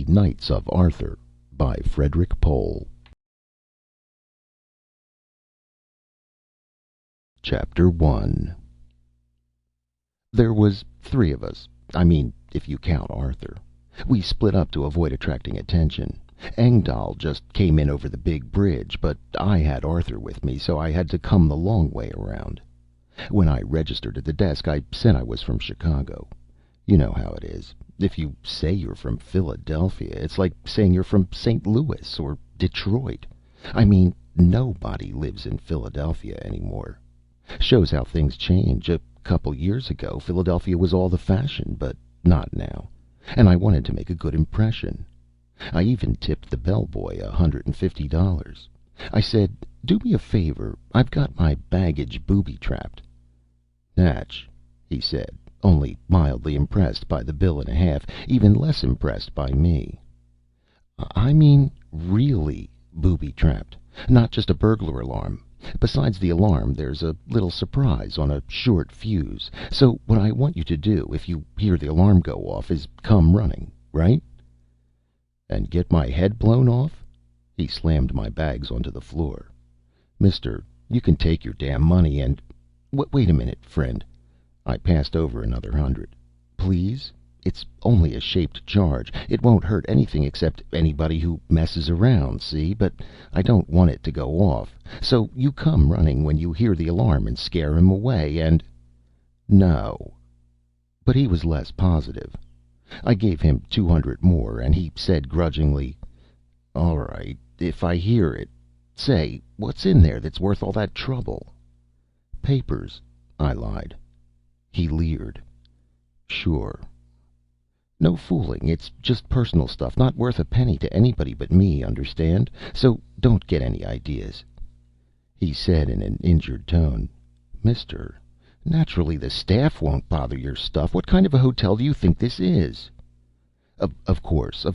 The Knights of Arthur by Frederik Pohl. Chapter 1. There was three of us. I mean, if you count Arthur. We split up to avoid attracting attention. Engdahl just came in over the big bridge, but I had Arthur with me, so I had to come the long way around. When I registered at the desk, I said I was from Chicago. You know how it is. If you say you're from Philadelphia, it's like saying you're from St. Louis or Detroit. I mean, nobody lives in Philadelphia anymore. Shows how things change. A couple years ago, Philadelphia was all the fashion, but not now. And I wanted to make a good impression. I even tipped the bellboy $150. I said, "Do me a favor. I've got my baggage booby-trapped." "Natch," he said, only mildly impressed by the bill and a half, even less impressed by me. "I mean really booby-trapped, not just a burglar alarm. Besides the alarm, there's a little surprise on a short fuse. So what I want you to do, if you hear the alarm go off, is come running, right?" "And get my head blown off?" He slammed my bags onto the floor. "Mister, you can take your damn money and... Wait a minute, friend." I passed over another $100. "Please? It's only a shaped charge. It won't hurt anything except anybody who messes around, see? But I don't want it to go off. So you come running when you hear the alarm and scare him away and..." "No." But he was less positive. I gave him $200 more, and he said grudgingly, "All right, if I hear it. Say, what's in there that's worth all that trouble?" "Papers," I lied. He leered. "Sure." "No fooling. It's just personal stuff, not worth a penny to anybody but me, understand? So don't get any ideas." He said in an injured tone, "Mister, naturally the staff won't bother your stuff. What kind of a hotel do you think this is?" Of course,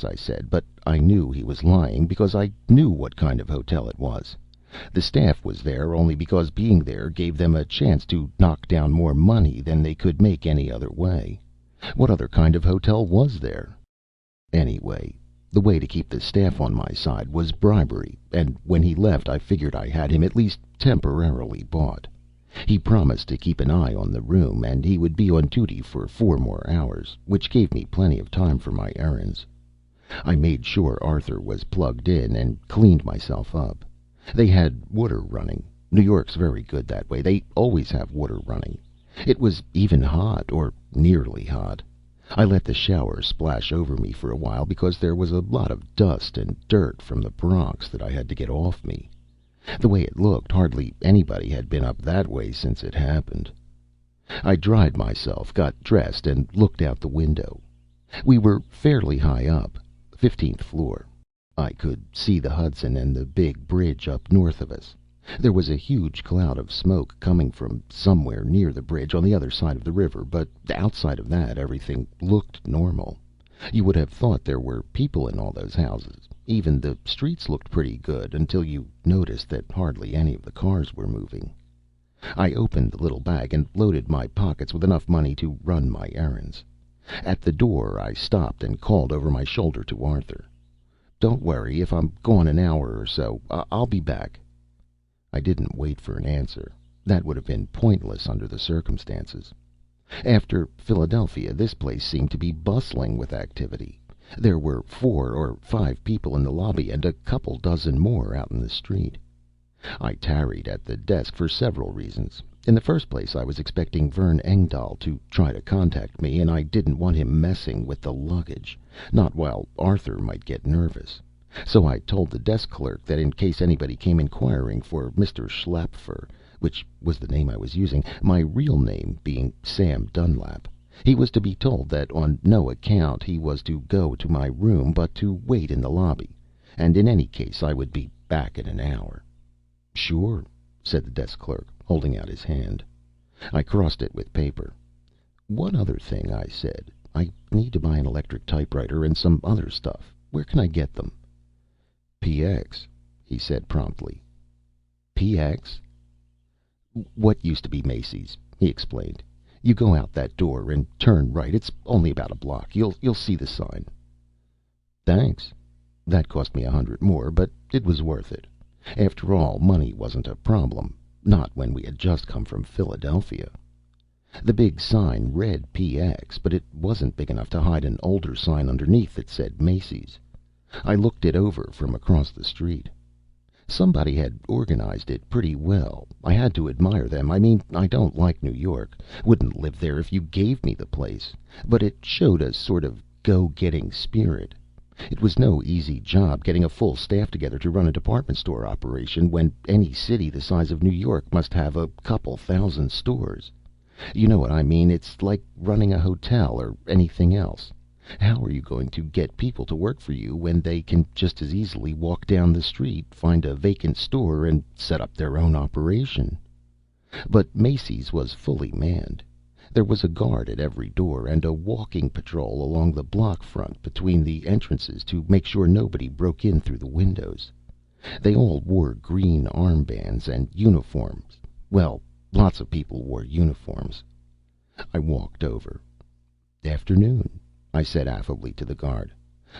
I said, but I knew he was lying because I knew what kind of hotel it was. The staff was there only because being there gave them a chance to knock down more money than they could make any other way. What other kind of hotel was there? Anyway, the way to keep the staff on my side was bribery, and when he left I figured I had him at least temporarily bought. He promised to keep an eye on the room, and he would be on duty for 4 more hours, which gave me plenty of time for my errands. I made sure Arthur was plugged in and cleaned myself up. They had water running. New York's very good that way. They always have water running. It was even hot, or nearly hot. I let the shower splash over me for a while because there was a lot of dust and dirt from the Bronx that I had to get off me. The way it looked, hardly anybody had been up that way since it happened. I dried myself, got dressed, and looked out the window. We were fairly high up, 15th floor. I could see the Hudson and the big bridge up north of us. There was a huge cloud of smoke coming from somewhere near the bridge on the other side of the river, but outside of that everything looked normal. You would have thought there were people in all those houses. Even the streets looked pretty good until you noticed that hardly any of the cars were moving. I opened the little bag and loaded my pockets with enough money to run my errands. At the door I stopped and called over my shoulder to Arthur. "Don't worry if I'm gone an hour or so. I'll be back." I didn't wait for an answer. That would have been pointless under the circumstances. After Philadelphia, this place seemed to be bustling with activity. There were 4 or 5 people in the lobby and a couple dozen more out in the street. I tarried at the desk for several reasons. In the first place, I was expecting Vern Engdahl to try to contact me, and I didn't want him messing with the luggage, not while Arthur might get nervous. So I told the desk clerk that in case anybody came inquiring for Mr. Schlapfer, which was the name I was using, my real name being Sam Dunlap, he was to be told that on no account he was to go to my room, but to wait in the lobby, and in any case I would be back in an hour. "Sure," said the desk clerk, holding out his hand. I crossed it with paper. "One other thing," I said. "I need to buy an electric typewriter and some other stuff. Where can I get them?" "PX," he said promptly. "PX?" "What used to be Macy's," he explained. "You go out that door and turn right. It's only about a block. You'll see the sign." Thanks. That cost me 100 more, but it was worth it. After all, money wasn't a problem. Not when we had just come from Philadelphia. The big sign read PX, but it wasn't big enough to hide an older sign underneath that said Macy's. I looked it over from across the street. Somebody had organized it pretty well. I had to admire them. I mean, I don't like New York. Wouldn't live there if you gave me the place. But it showed a sort of go-getting spirit. It was no easy job getting a full staff together to run a department store operation when any city the size of New York must have a couple thousand stores. You know what I mean? It's like running a hotel or anything else. How are you going to get people to work for you when they can just as easily walk down the street, find a vacant store, and set up their own operation? But Macy's was fully manned. There was a guard at every door and a walking patrol along the block front between the entrances to make sure nobody broke in through the windows. They all wore green armbands and uniforms. Well, lots of people wore uniforms. I walked over. "Afternoon," I said affably to the guard.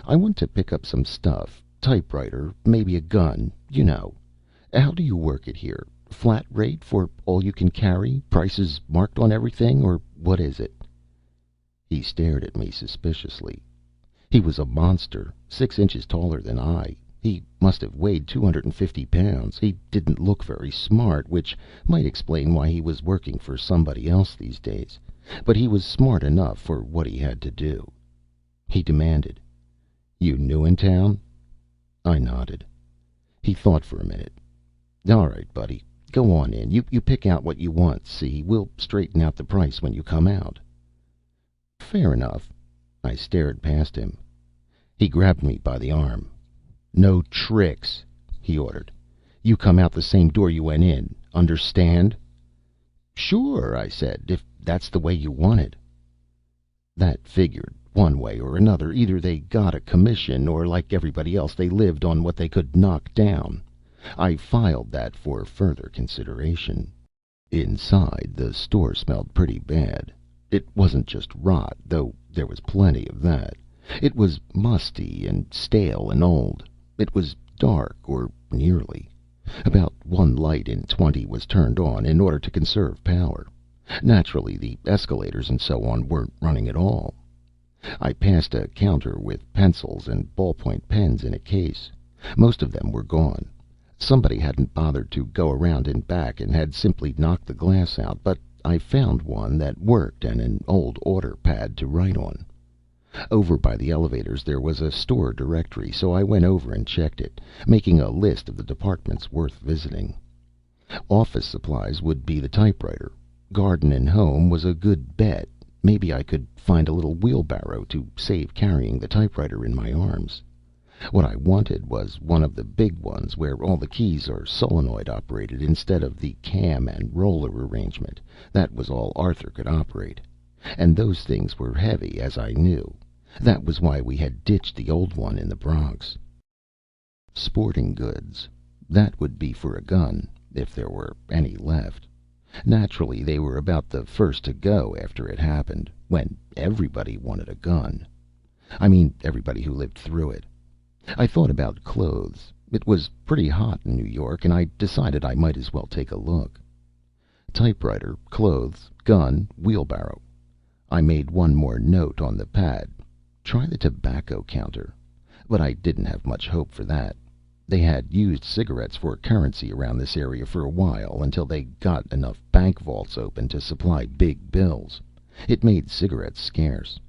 "I want to pick up some stuff. Typewriter, maybe a gun, you know. How do you work it here? Flat rate for all you can carry? Prices marked on everything, or what is it?" He stared at me suspiciously. He was a monster, 6 inches taller than I. He must have weighed 250 pounds. He didn't look very smart, which might explain why he was working for somebody else these days. But he was smart enough for what he had to do. He demanded, "You new in town?" I nodded. He thought for a minute. "All right, buddy. Go on in. You pick out what you want, see? We'll straighten out the price when you come out." "Fair enough." I stared past him. He grabbed me by the arm. "No tricks," he ordered. "You come out the same door you went in. Understand?" "Sure," I said, "if that's the way you want it." That figured. One way or another, either they got a commission, or like everybody else, they lived on what they could knock down. I filed that for further consideration. Inside, the store smelled pretty bad. It wasn't just rot, though there was plenty of that. It was musty and stale and old. It was dark, or nearly. About one light in 20 was turned on in order to conserve power. Naturally, the escalators and so on weren't running at all. I passed a counter with pencils and ballpoint pens in a case. Most of them were gone. Somebody hadn't bothered to go around in back and had simply knocked the glass out, but I found one that worked and an old order pad to write on. Over by the elevators there was a store directory, so I went over and checked it, making a list of the departments worth visiting. Office supplies would be the typewriter. Garden and home was a good bet. Maybe I could find a little wheelbarrow to save carrying the typewriter in my arms. What I wanted was one of the big ones where all the keys are solenoid operated instead of the cam and roller arrangement. That was all Arthur could operate. And those things were heavy, as I knew. That was why we had ditched the old one in the Bronx. Sporting goods. That would be for a gun, if there were any left. Naturally, they were about the first to go after it happened, when everybody wanted a gun. I mean, everybody who lived through it. I thought about clothes. It was pretty hot in New York, and I decided I might as well take a look. Typewriter, clothes, gun, wheelbarrow. I made one more note on the pad. Try the tobacco counter. But I didn't have much hope for that. They had used cigarettes for currency around this area for a while, until they got enough bank vaults open to supply big bills. It made cigarettes scarce.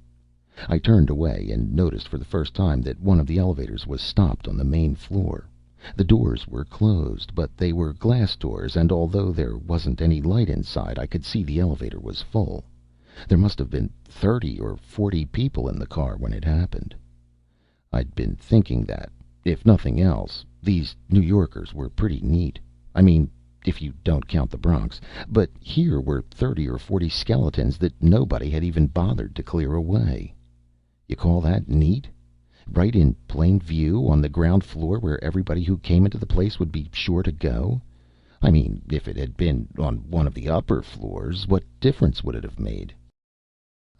I turned away and noticed for the first time that one of the elevators was stopped on the main floor. The doors were closed, but they were glass doors, and although there wasn't any light inside, I could see the elevator was full. There must have been 30 or 40 people in the car when it happened. I'd been thinking that, if nothing else, these New Yorkers were pretty neat. I mean, if you don't count the Bronx. But here were 30 or 40 skeletons that nobody had even bothered to clear away. You call that neat? Right in plain view on the ground floor where everybody who came into the place would be sure to go? I mean, if it had been on one of the upper floors, what difference would it have made?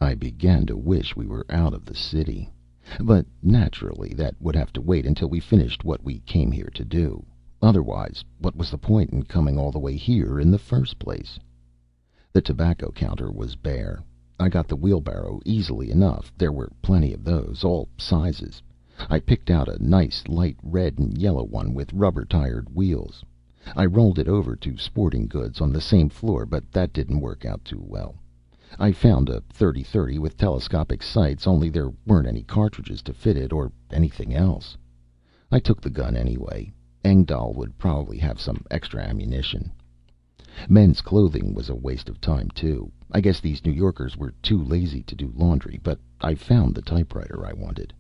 I began to wish we were out of the city. But naturally, that would have to wait until we finished what we came here to do. Otherwise, what was the point in coming all the way here in the first place? The tobacco counter was bare. I got the wheelbarrow easily enough. There were plenty of those, all sizes. I picked out a nice light red and yellow one with rubber-tired wheels. I rolled it over to sporting goods on the same floor, but that didn't work out too well. I found a 30-30 with telescopic sights, only there weren't any cartridges to fit it or anything else. I took the gun anyway. Engdahl would probably have some extra ammunition. Men's clothing was a waste of time, too. I guess these New Yorkers were too lazy to do laundry, but I found the typewriter I wanted.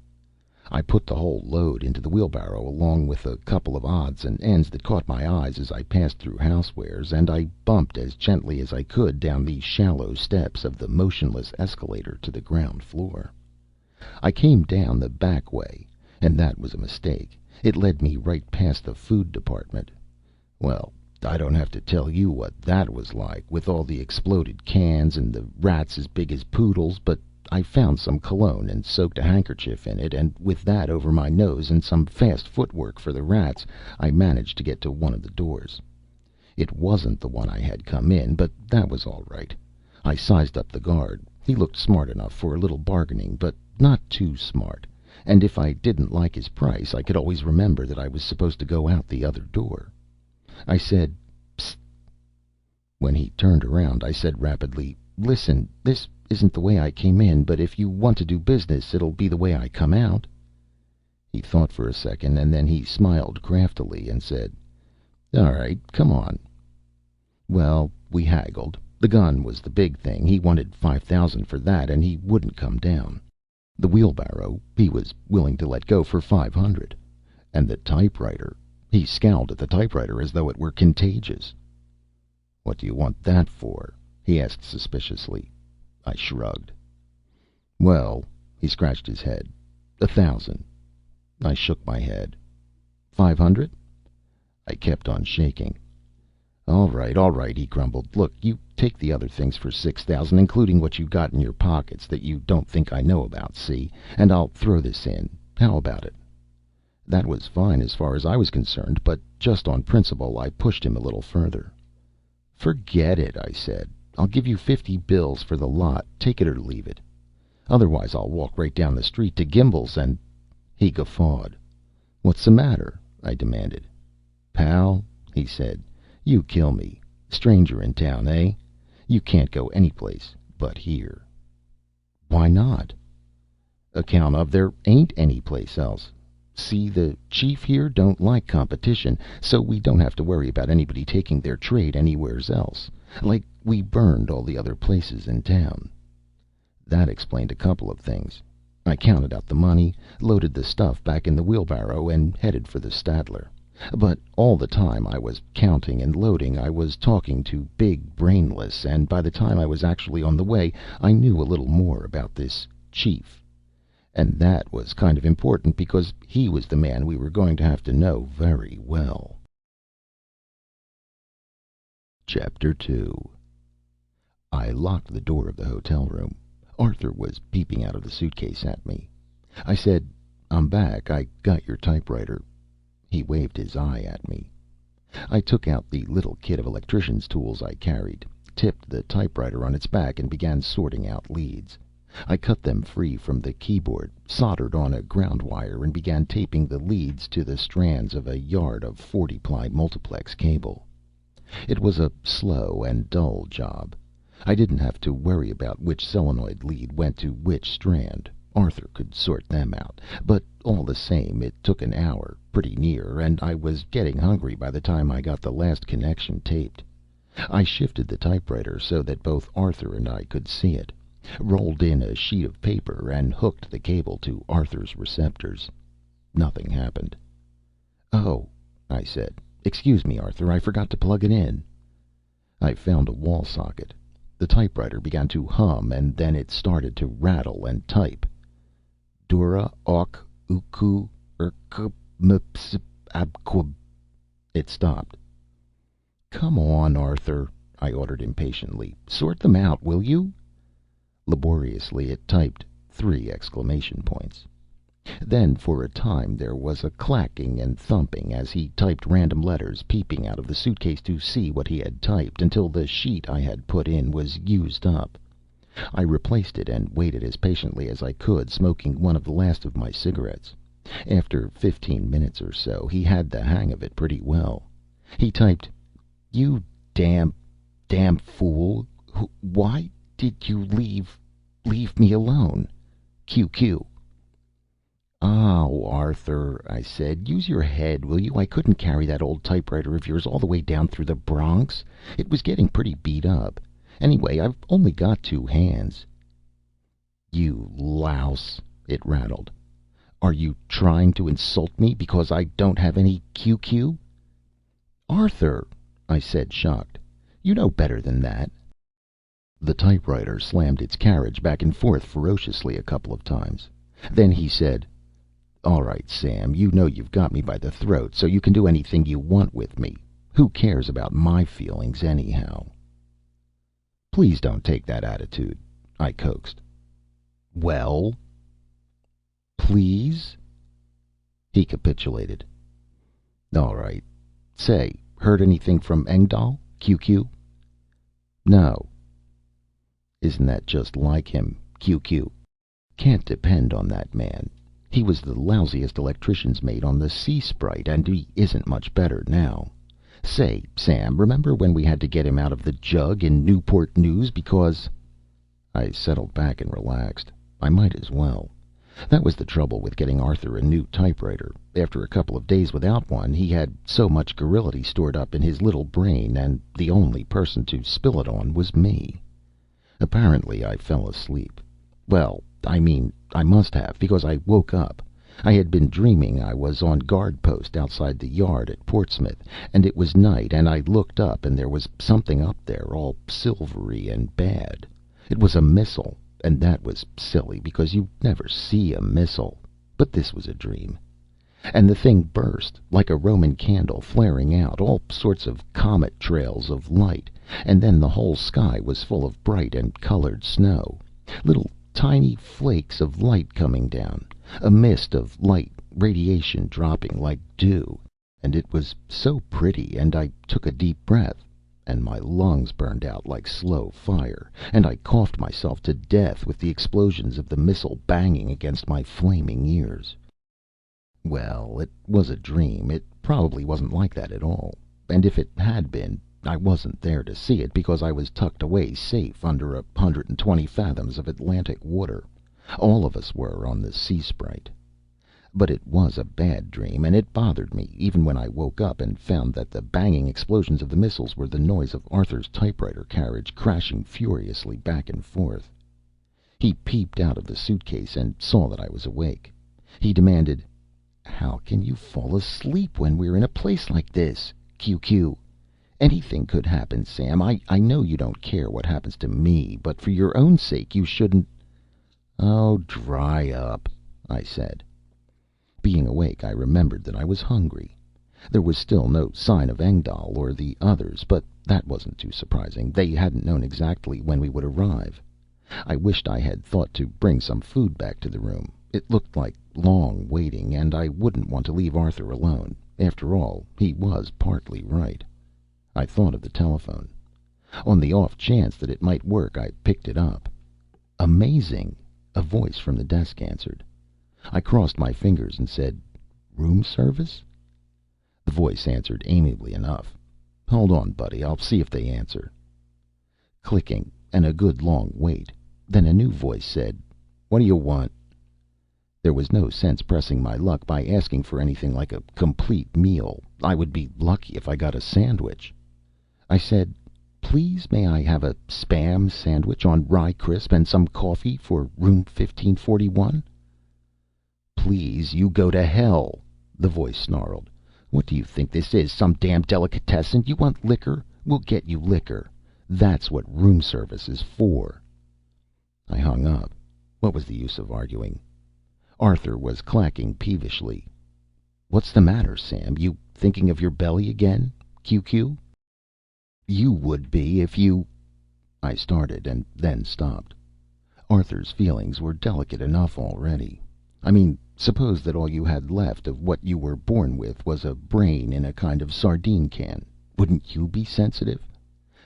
I put the whole load into the wheelbarrow along with a couple of odds and ends that caught my eyes as I passed through housewares, and I bumped as gently as I could down the shallow steps of the motionless escalator to the ground floor. I came down the back way, and that was a mistake. It led me right past the food department. Well, I don't have to tell you what that was like, with all the exploded cans and the rats as big as poodles, but I found some cologne and soaked a handkerchief in it, and with that over my nose and some fast footwork for the rats, I managed to get to one of the doors. It wasn't the one I had come in, but that was all right. I sized up the guard. He looked smart enough for a little bargaining, but not too smart. And if I didn't like his price, I could always remember that I was supposed to go out the other door. I said, "Psst." When he turned around, I said rapidly, "Listen, this isn't the way I came in, but if you want to do business, it'll be the way I come out." He thought for a second, and then he smiled craftily and said, "All right, come on." Well, we haggled. The gun was the big thing. He wanted 5,000 for that, and he wouldn't come down. The wheelbarrow he was willing to let go for 500. And the typewriter, he scowled at the typewriter as though it were contagious. "What do you want that for?" he asked suspiciously. I shrugged. "Well," he scratched his head, 1,000. I shook my head. 500? I kept on shaking. All right, he grumbled. "Look, you take the other things for 6,000, including what you got in your pockets that you don't think I know about, see? And I'll throw this in. How about it?" That was fine as far as I was concerned, but just on principle I pushed him a little further. "Forget it," I said. "I'll give you 50 bills for the lot. Take it or leave it. Otherwise I'll walk right down the street to Gimbel's and—" He guffawed. "What's the matter?" I demanded. "Pal," he said, "you kill me. Stranger in town, eh? You can't go any place but here." "Why not?" "Account of there ain't any place else. See, the chief here don't like competition, so we don't have to worry about anybody taking their trade anywheres else. Like, we burned all the other places in town." That explained a couple of things. I counted out the money, loaded the stuff back in the wheelbarrow, and headed for the Stadler. But all the time I was counting and loading, I was talking to Big Brainless, and by the time I was actually on the way, I knew a little more about this chief. And that was kind of important, because he was the man we were going to have to know very well. Chapter 2. I locked the door of the hotel room. Arthur was peeping out of the suitcase at me. I said, "I'm back. I got your typewriter." He waved his eye at me. I took out the little kit of electrician's tools I carried, tipped the typewriter on its back, and began sorting out leads. I cut them free from the keyboard, soldered on a ground wire, and began taping the leads to the strands of a yard of 40-ply multiplex cable. It was a slow and dull job. I didn't have to worry about which solenoid lead went to which strand. Arthur could sort them out. But all the same, it took an hour, pretty near, and I was getting hungry by the time I got the last connection taped. I shifted the typewriter so that both Arthur and I could see it, rolled in a sheet of paper, and hooked the cable to Arthur's receptors. Nothing happened. "Oh," I said. "Excuse me, Arthur, I forgot to plug it in." I found a wall socket. The typewriter began to hum, and then it started to rattle and type. "Dura ok uku urk mps abquab." It stopped. "Come on, Arthur," I ordered impatiently. "Sort them out, will you?" Laboriously it typed 3 exclamation points. Then for a time there was a clacking and thumping as he typed random letters, peeping out of the suitcase to see what he had typed, until the sheet I had put in was used up. I replaced it and waited as patiently as I could, smoking one of the last of my cigarettes. After 15 minutes or so, he had the hang of it pretty well. He typed, "You damn fool. Why did you leave me alone? QQ." "Oh, Arthur," I said, "use your head, will you? I couldn't carry that old typewriter of yours all the way down through the Bronx. It was getting pretty beat up. Anyway, I've only got two hands." "You louse," it rattled. "Are you trying to insult me because I don't have any QQ?" "Arthur," I said, shocked, "you know better than that." The typewriter slammed its carriage back and forth ferociously a couple of times. Then he said, "All right, Sam, you know you've got me by the throat, so you can do anything you want with me. Who cares about my feelings, anyhow?" "Please don't take that attitude," I coaxed. "Well?" "Please?" He capitulated. "All right. Say, heard anything from Engdahl? QQ?" "No." "Isn't that just like him? QQ. Can't depend on that man. He was the lousiest electrician's mate on the Sea Sprite, and he isn't much better now. Say, Sam, remember when we had to get him out of the jug in Newport News because—" I settled back and relaxed. I might as well. That was the trouble with getting Arthur a new typewriter. After a couple of days without one, he had so much garrulity stored up in his little brain, and the only person to spill it on was me. Apparently I fell asleep. Well, I mean, I must have, because I woke up. I had been dreaming I was on guard post outside the yard at Portsmouth, and it was night, and I looked up, and there was something up there, all silvery and bad. It was a missile, and that was silly, because you never see a missile. But this was a dream. And the thing burst, like a Roman candle flaring out, all sorts of comet trails of light, and then the whole sky was full of bright and colored snow, little tiny flakes of light coming down, a mist of light radiation dropping like dew, and it was so pretty, and I took a deep breath, and my lungs burned out like slow fire, and I coughed myself to death with the explosions of the missile banging against my flaming ears. Well, it was a dream. It probably wasn't like that at all, and if it had been, I wasn't there to see it, because I was tucked away safe under 120 fathoms of Atlantic water. All of us were on the Sea Sprite. But it was a bad dream, and it bothered me, even when I woke up and found that the banging explosions of the missiles were the noise of Arthur's typewriter carriage crashing furiously back and forth. He peeped out of the suitcase and saw that I was awake. He demanded, "How can you fall asleep when we're in a place like this? QQ. Anything could happen, Sam. I know you don't care what happens to me, but for your own sake you shouldn't—" "Oh, dry up," I said. Being awake, I remembered that I was hungry. There was still no sign of Engdahl or the others, but that wasn't too surprising. They hadn't known exactly when we would arrive. I wished I had thought to bring some food back to the room. It looked like long waiting, and I wouldn't want to leave Arthur alone. After all, he was partly right. I thought of the telephone. On the off chance that it might work, I picked it up. Amazing! A voice from the desk answered. I crossed my fingers and said, "Room service?" The voice answered amiably enough. "Hold on, buddy. I'll see if they answer." Clicking, and a good long wait. Then a new voice said, "What do you want?" There was no sense pressing my luck by asking for anything like a complete meal. I would be lucky if I got a sandwich. I said, "Please, may I have a Spam sandwich on rye crisp and some coffee for room 1541? "Please, you go to hell," the voice snarled. "What do you think this is, some damn delicatessen? You want liquor? We'll get you liquor. That's what room service is for." I hung up. What was the use of arguing? Arthur was clacking peevishly. "What's the matter, Sam? You thinking of your belly again? QQ?" "You would be if you—" I started, and then stopped. Arthur's feelings were delicate enough already. I mean, Suppose that all you had left of what you were born with was a brain in a kind of sardine can. Wouldn't you be sensitive?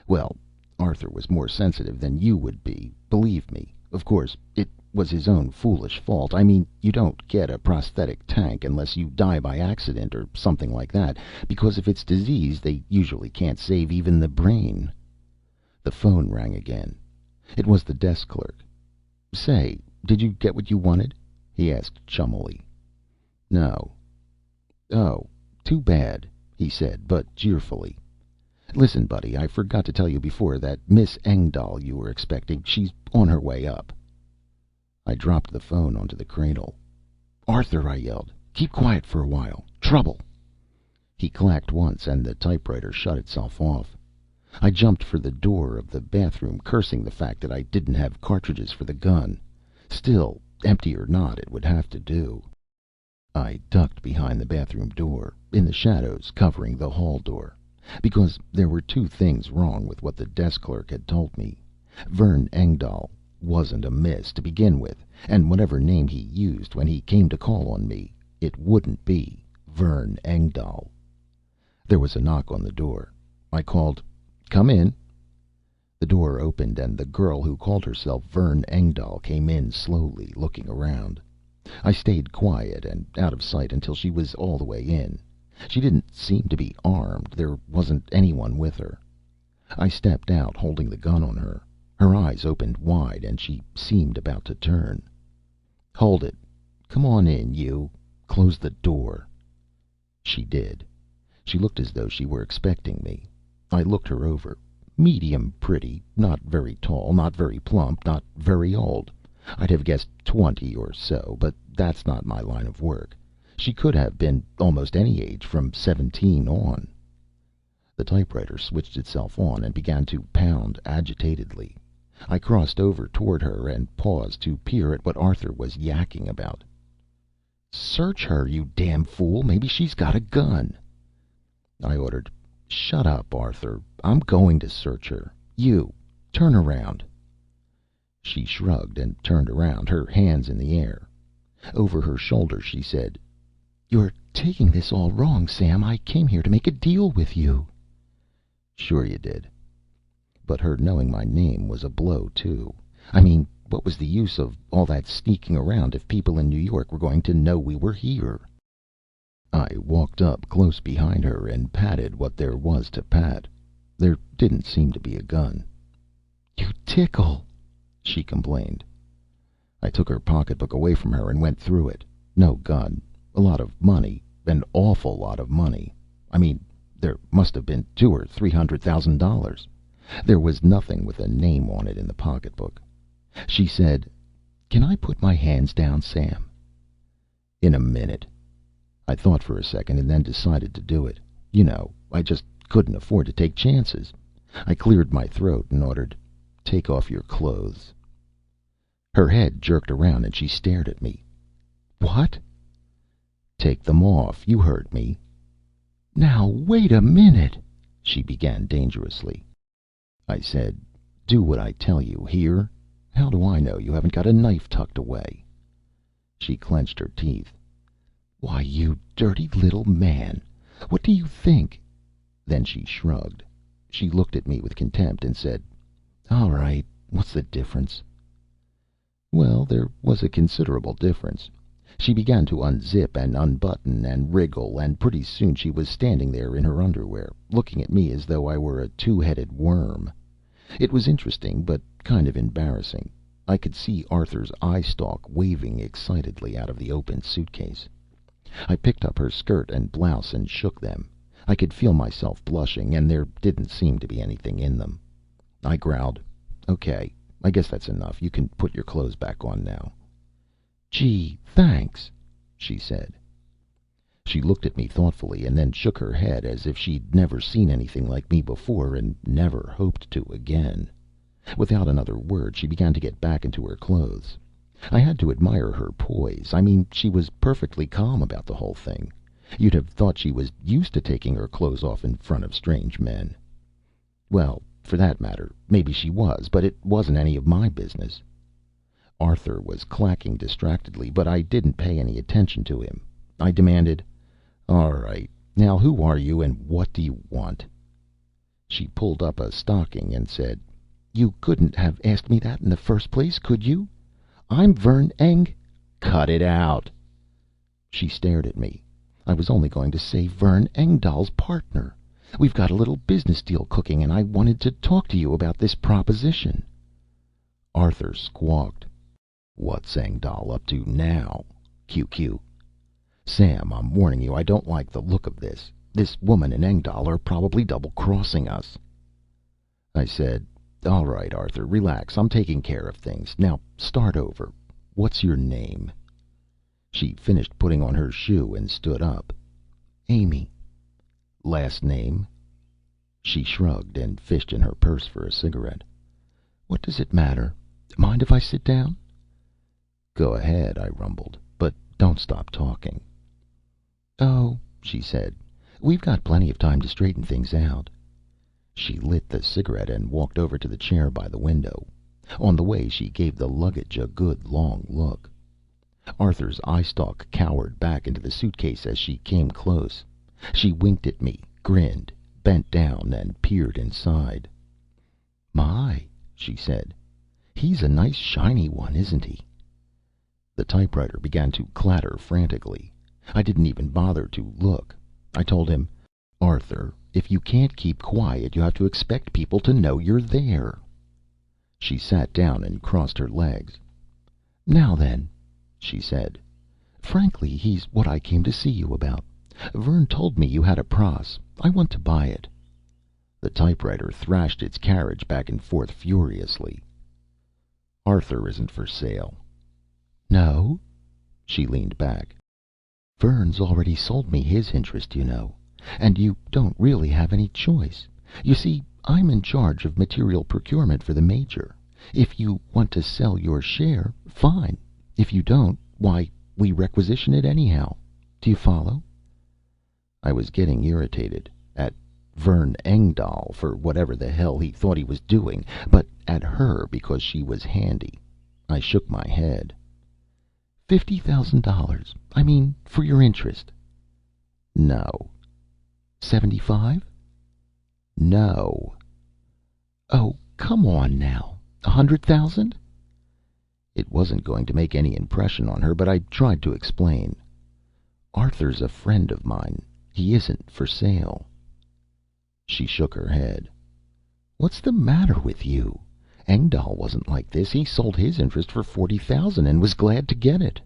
Well, Arthur was more sensitive than you would be, believe me. Of course, it was his own foolish fault. I mean, you don't get a prosthetic tank unless you die by accident or something like that, because if it's disease, they usually can't save even the brain. The phone rang again. It was the desk clerk. "Say, did you get what you wanted?" he asked chummily. "No." "Oh, too bad," he said, but cheerfully. "Listen, buddy, I forgot to tell you before that Miss Engdahl you were expecting, she's on her way up." I dropped the phone onto the cradle. "Arthur," I yelled, "keep quiet for a while. Trouble." He clacked once, and the typewriter shut itself off. I jumped for the door of the bathroom, cursing the fact that I didn't have cartridges for the gun. Still, empty or not, it would have to do. I ducked behind the bathroom door, in the shadows covering the hall door. Because there were two things wrong with what the desk clerk had told me. Vern Engdahl wasn't a miss to begin with, and whatever name he used when he came to call on me, it wouldn't be Vern Engdahl. There was a knock on the door. I called, "Come in." The door opened, and the girl who called herself Vern Engdahl came in slowly, looking around. I stayed quiet and out of sight until she was all the way in. She didn't seem to be armed. There wasn't anyone with her. I stepped out, holding the gun on her. Her eyes opened wide, and she seemed about to turn. "Hold it. Come on in, you. Close the door." She did. She looked as though she were expecting me. I looked her over. Medium pretty, not very tall, not very plump, not very old. I'd have guessed 20 or so, but that's not my line of work. She could have been almost any age from 17 on. The typewriter switched itself on and began to pound agitatedly. I crossed over toward her and paused to peer at what Arthur was yakking about. "Search her, you damn fool. Maybe she's got a gun." I ordered, "Shut up, Arthur. I'm going to search her. You, turn around." She shrugged and turned around, her hands in the air. Over her shoulder she said, "You're taking this all wrong, Sam. I came here to make a deal with you." Sure you did. But her knowing my name was a blow, too. I mean, what was the use of all that sneaking around if people in New York were going to know we were here? I walked up close behind her and patted what there was to pat. There didn't seem to be a gun. "You tickle," she complained. I took her pocketbook away from her and went through it. No gun. A lot of money. An awful lot of money. I mean, there must have been $200,000 or $300,000. There was nothing with a name on it in the pocketbook. She said, "Can I put my hands down, Sam?" "In a minute." I thought for a second and then decided to do it. You know, I just couldn't afford to take chances. I cleared my throat and ordered, "Take off your clothes." Her head jerked around and she stared at me. "What?" "Take them off. You heard me." "Now, wait a minute," she began dangerously. I said, "Do what I tell you, hear? How do I know you haven't got a knife tucked away?" She clenched her teeth. "Why, you dirty little man. What do you think?" Then she shrugged. She looked at me with contempt and said, "All right. What's the difference?" Well, there was a considerable difference. She began to unzip and unbutton and wriggle, and pretty soon she was standing there in her underwear, looking at me as though I were a two-headed worm. It was interesting, but kind of embarrassing. I could see Arthur's eye stalk waving excitedly out of the open suitcase. I picked up her skirt and blouse and shook them. I could feel myself blushing, and there didn't seem to be anything in them. I growled, "Okay, I guess that's enough. You can put your clothes back on now." "Gee, thanks," she said. She looked at me thoughtfully and then shook her head as if she'd never seen anything like me before and never hoped to again. Without another word, she began to get back into her clothes. I had to admire her poise. I mean, she was perfectly calm about the whole thing. You'd have thought she was used to taking her clothes off in front of strange men. Well, for that matter, maybe she was, but it wasn't any of my business. Arthur was clacking distractedly, but I didn't pay any attention to him. I demanded, "All right, now who are you and what do you want?" She pulled up a stocking and said, "You couldn't have asked me that in the first place, could you? I'm Vern Eng—" "Cut it out." She stared at me. "I was only going to say Vern Engdahl's partner. We've got a little business deal cooking, and I wanted to talk to you about this proposition." Arthur squawked. "What's Engdahl up to now? QQ. Sam, I'm warning you, I don't like the look of this. This woman and Engdahl are probably double-crossing us." I said, "All right, Arthur, relax. I'm taking care of things. Now start over. What's your name?" She finished putting on her shoe and stood up. "Amy." "Last name?" She shrugged and fished in her purse for a cigarette. "What does it matter? Mind if I sit down?" "Go ahead," I rumbled, "but don't stop talking." "Oh," she said, "we've got plenty of time to straighten things out." She lit the cigarette and walked over to the chair by the window. On the way, she gave the luggage a good long look. Arthur's eye stalk cowered back into the suitcase as she came close. She winked at me, grinned, bent down, and peered inside. "My," she said. "He's a nice shiny one, isn't he?" The typewriter began to clatter frantically. I didn't even bother to look. I told him, "Arthur, if you can't keep quiet, you have to expect people to know you're there." She sat down and crossed her legs. "Now then," she said. "Frankly, he's what I came to see you about. Vern told me you had a pros. I want to buy it." The typewriter thrashed its carriage back and forth furiously. "Arthur isn't for sale." "No?" She leaned back. "Vern's already sold me his interest, you know. And you don't really have any choice. You see, I'm in charge of material procurement for the Major. If you want to sell your share, fine. If you don't, why, we requisition it anyhow. Do you follow?" I was getting irritated at Vern Engdahl for whatever the hell he thought he was doing, but at her because she was handy. I shook my head. $50,000. I mean, for your interest." "No." 75? "No." "Oh, come on now. 100,000?" It wasn't going to make any impression on her, but I tried to explain. "Arthur's a friend of mine. He isn't for sale." She shook her head. "What's the matter with you? Engdahl wasn't like this. He sold his interest for 40,000 and was glad to get it."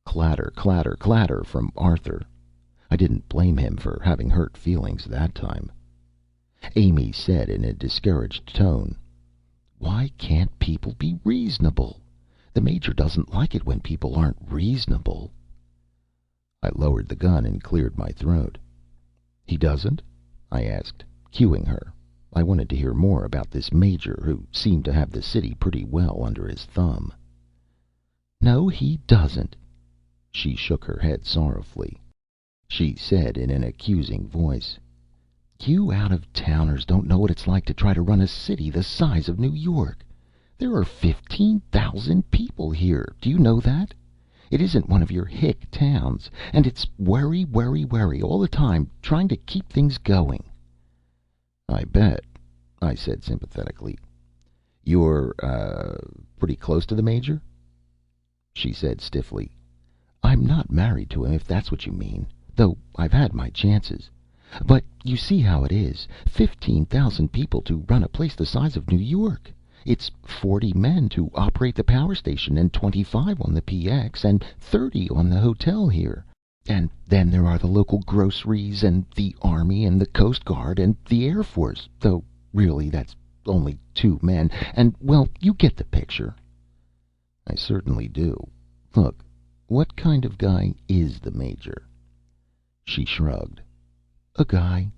Clatter, clatter, clatter from Arthur. I didn't blame him for having hurt feelings that time. Amy said in a discouraged tone, "Why can't people be reasonable? The Major doesn't like it when people aren't reasonable." I lowered the gun and cleared my throat. "He doesn't?" I asked, cueing her. I wanted to hear more about this Major, who seemed to have the city pretty well under his thumb. "No, he doesn't." She shook her head sorrowfully. She said in an accusing voice, "You out-of-towners don't know what it's like to try to run a city the size of New York. There are 15,000 people here. Do you know that? It isn't one of your hick towns, and it's worry, worry, worry all the time, trying to keep things going." "I bet," I said sympathetically. "You're, pretty close to the Major?" She said stiffly, "I'm not married to him, if that's what you mean, though I've had my chances. But you see how it is. 15,000 people to run a place the size of New York. It's 40 men to operate the power station, and 25 on the PX, and 30 on the hotel here. And then there are the local groceries, and the Army, and the Coast Guard, and the Air Force, though really that's only 2 men, and, well, you get the picture." "I certainly do. Look, what kind of guy is the Major?" She shrugged. "A guy."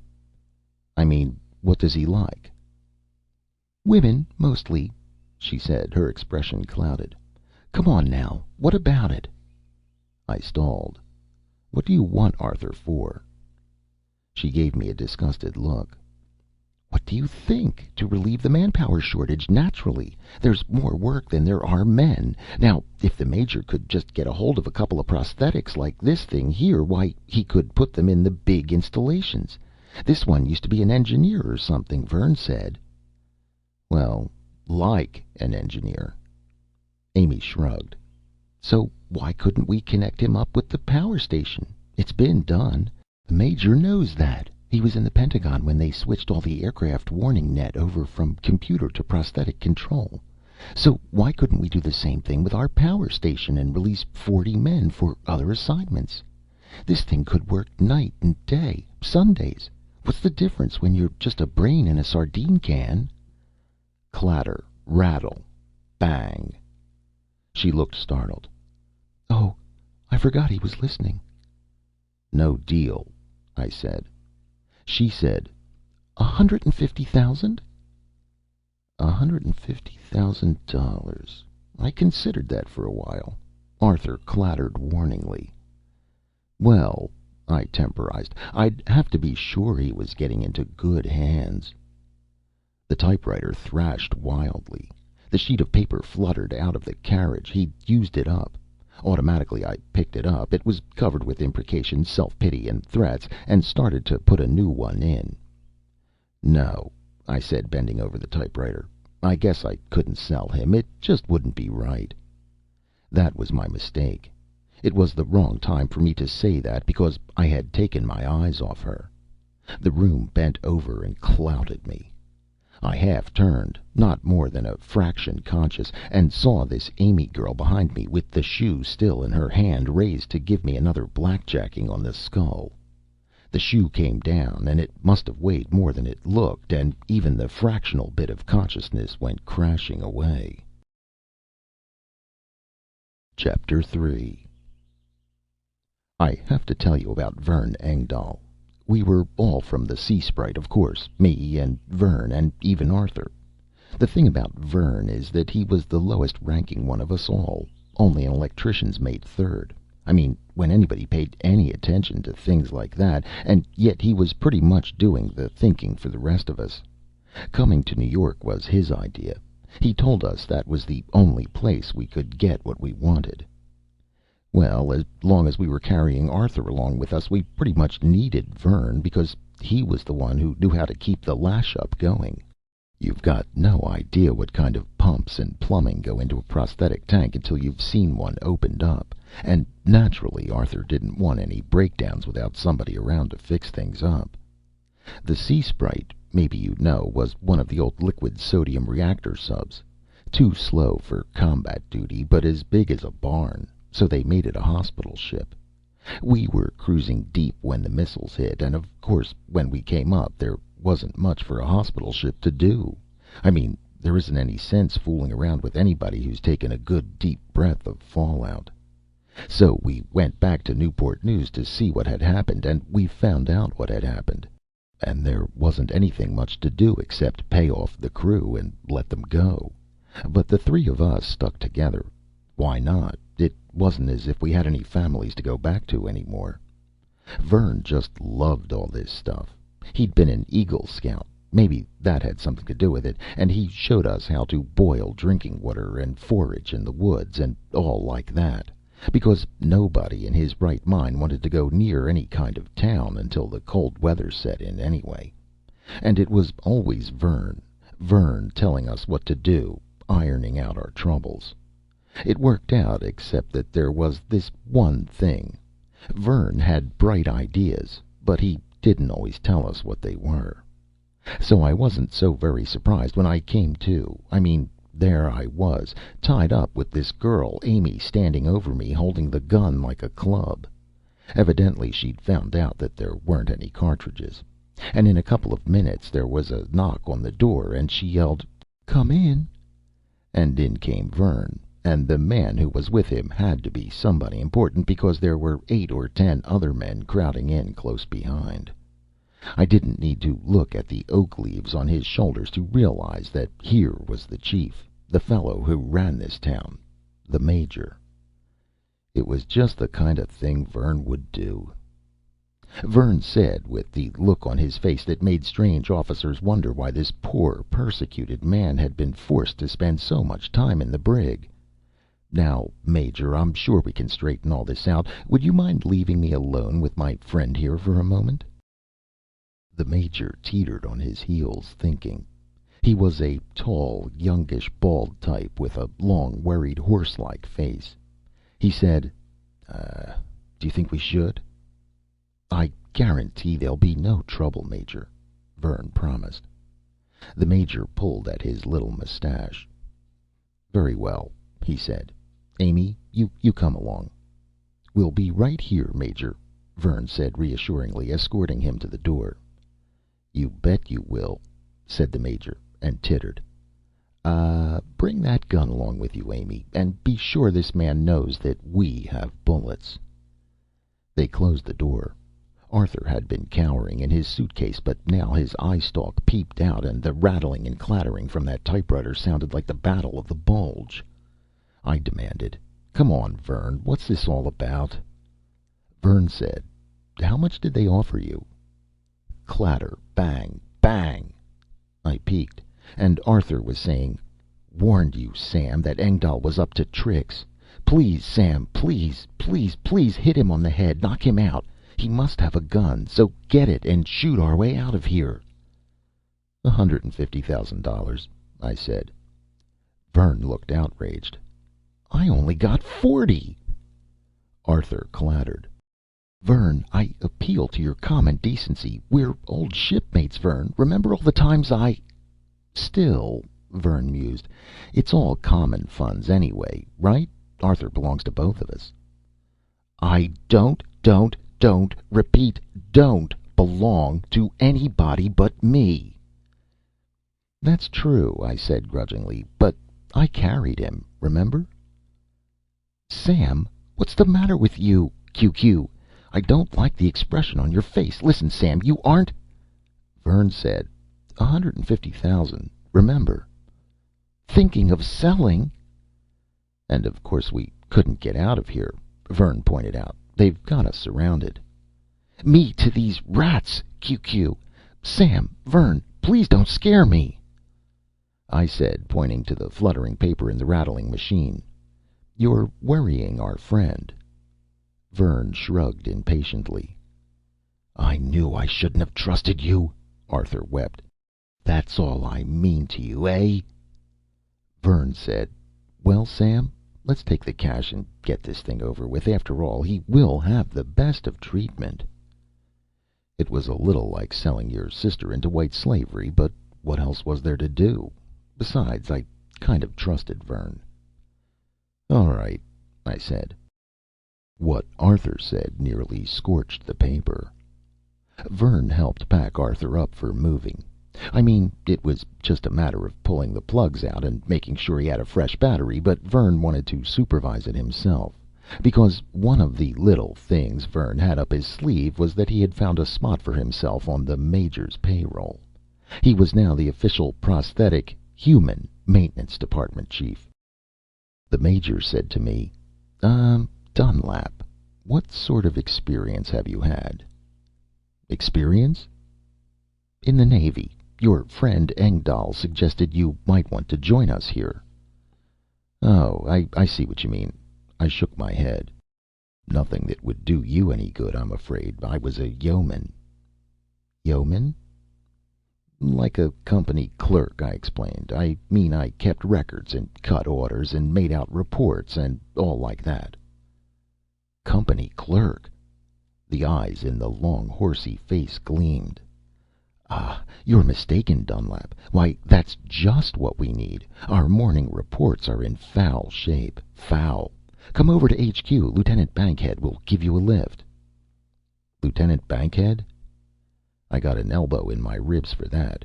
"I mean, what does he like?" "Women, mostly," she said, her expression clouded. "Come on now, what about it?" I stalled. "What do you want Arthur for?" She gave me a disgusted look. What do you think? To relieve the manpower shortage, naturally. There's more work than there are men. Now, if the Major could just get a hold of a couple of prosthetics like this thing here, why, he could put them in the big installations. This one used to be an engineer or something, Vern said. Well, like an engineer. Amy shrugged. So why couldn't we connect him up with the power station? It's been done. The Major knows that. He was in the Pentagon when they switched all the aircraft warning net over from computer to prosthetic control. So why couldn't we do the same thing with our power station and release 40 men for other assignments? This thing could work night and day, Sundays. What's the difference when you're just a brain in a sardine can? Clatter, rattle, bang. She looked startled. Oh, I forgot he was listening. No deal, I said. She said, $150,000? $150,000. I considered that for a while. Arthur clattered warningly. Well, I temporized, I'd have to be sure he was getting into good hands. The typewriter thrashed wildly. The sheet of paper fluttered out of the carriage. He'd used it up. Automatically, I picked it up. It was covered with imprecations, self-pity, and threats, and started to put a new one in. No, I said, bending over the typewriter. I guess I couldn't sell him. It just wouldn't be right. That was my mistake. It was the wrong time for me to say that, because I had taken my eyes off her. The room bent over and clouted me. I half turned, not more than a fraction conscious, and saw this Amy girl behind me with the shoe still in her hand, raised to give me another blackjacking on the skull. The shoe came down, and it must have weighed more than it looked, and even the fractional bit of consciousness went crashing away. Chapter 3. I have to tell you about Vern Engdahl. We were all from the Sea Sprite, of course, me and Vern and even Arthur. The thing about Vern is that he was the lowest ranking one of us all, only an electrician's mate third. I mean, when anybody paid any attention to things like that, and yet he was pretty much doing the thinking for the rest of us. Coming to New York was his idea. He told us that was the only place we could get what we wanted. Well, as long as we were carrying Arthur along with us, we pretty much needed Vern, because he was the one who knew how to keep the lash-up going. You've got no idea what kind of pumps and plumbing go into a prosthetic tank until you've seen one opened up, and naturally Arthur didn't want any breakdowns without somebody around to fix things up. The Sea Sprite, maybe you know, was one of the old liquid sodium reactor subs. Too slow for combat duty, but as big as a barn. So they made it a hospital ship. We were cruising deep when the missiles hit, and of course, when we came up, there wasn't much for a hospital ship to do. I mean, there isn't any sense fooling around with anybody who's taken a good deep breath of fallout. So we went back to Newport News to see what had happened, and we found out what had happened. And there wasn't anything much to do except pay off the crew and let them go. But the three of us stuck together. Why not? It wasn't as if we had any families to go back to anymore. Vern just loved all this stuff. He'd been an Eagle Scout. Maybe that had something to do with it, and he showed us how to boil drinking water and forage in the woods and all like that, because nobody in his right mind wanted to go near any kind of town until the cold weather set in anyway. And it was always Vern telling us what to do, ironing out our troubles. It worked out, except that there was this one thing. Vern had bright ideas, but he didn't always tell us what they were. So I wasn't so very surprised when I came to. I mean, there I was, tied up with this girl, Amy, standing over me, holding the gun like a club. Evidently she'd found out that there weren't any cartridges. And in a couple of minutes there was a knock on the door, and she yelled, "Come in." And in came Vern. And the man who was with him had to be somebody important, because there were 8 or 10 other men crowding in close behind. I didn't need to look at the oak leaves on his shoulders to realize that here was the chief, the fellow who ran this town, the Major. It was just the kind of thing Vern would do. Vern said, with the look on his face that made strange officers wonder why this poor, persecuted man had been forced to spend so much time in the brig: "Now, Major, I'm sure we can straighten all this out. Would you mind leaving me alone with my friend here for a moment?" The Major teetered on his heels, thinking. He was a tall, youngish, bald type with a long, worried, horse-like face. He said, "Do you think we should?" "I guarantee there'll be no trouble, Major," Vern promised. The Major pulled at his little mustache. "Very well," he said. "Amy, you come along." "We'll be right here, Major," Vern said reassuringly, escorting him to the door. "You bet you will," said the Major, and tittered. Bring that gun along with you, Amy, and be sure this man knows that we have bullets." They closed the door. Arthur had been cowering in his suitcase, but now his eye stalk peeped out, and the rattling and clattering from that typewriter sounded like the Battle of the Bulge. I demanded, "Come on, Vern, what's this all about?" Vern said, "How much did they offer you?" Clatter, bang, bang. I peeked, and Arthur was saying, "Warned you, Sam, that Engdahl was up to tricks. Please, Sam, please, please, please hit him on the head, knock him out. He must have a gun, so get it and shoot our way out of here." $150,000, I said. Vern looked outraged. "I only got 40." Arthur clattered. "Vern, I appeal to your common decency. We're old shipmates, Vern. Remember all the times I—" "Still," Vern mused, "it's all common funds anyway, right? Arthur belongs to both of us." "I don't, repeat, don't belong to anybody but me." "That's true," I said grudgingly, "but I carried him, remember?" "Sam, what's the matter with you? QQ, I don't like the expression on your face. Listen, Sam, you aren't—" Vern said, "150,000, remember." "Thinking of selling—" "And of course we couldn't get out of here," Vern pointed out. "They've got us surrounded." "Me to these rats, QQ. Sam, Vern, please don't scare me." I said, pointing to the fluttering paper in the rattling machine, "You're worrying our friend." Vern shrugged impatiently. "I knew I shouldn't have trusted you," Arthur wept. "That's all I mean to you, eh?" Vern said, "Well, Sam, let's take the cash and get this thing over with. After all, he will have the best of treatment." It was a little like selling your sister into white slavery, but what else was there to do? Besides, I kind of trusted Vern. "All right," I said. What Arthur said nearly scorched the paper. Vern helped pack Arthur up for moving. I mean, it was just a matter of pulling the plugs out and making sure he had a fresh battery, but Vern wanted to supervise it himself. Because one of the little things Vern had up his sleeve was that he had found a spot for himself on the Major's payroll. He was now the official prosthetic human maintenance department chief. The Major said to me, Dunlap, what sort of experience have you had?" "Experience?" "In the Navy. Your friend Engdahl suggested you might want to join us here." "Oh, I see what you mean." I shook my head. "Nothing that would do you any good, I'm afraid. I was a yeoman." "Yeoman?" "Like a company clerk," I explained. "I mean, I kept records and cut orders and made out reports and all like that." "Company clerk?" The eyes in the long, horsey face gleamed. "Ah, you're mistaken, Dunlap. Why, that's just what we need. Our morning reports are in foul shape. Foul. Come over to HQ. Lieutenant Bankhead will give you a lift." "Lieutenant Bankhead?" I got an elbow in my ribs for that.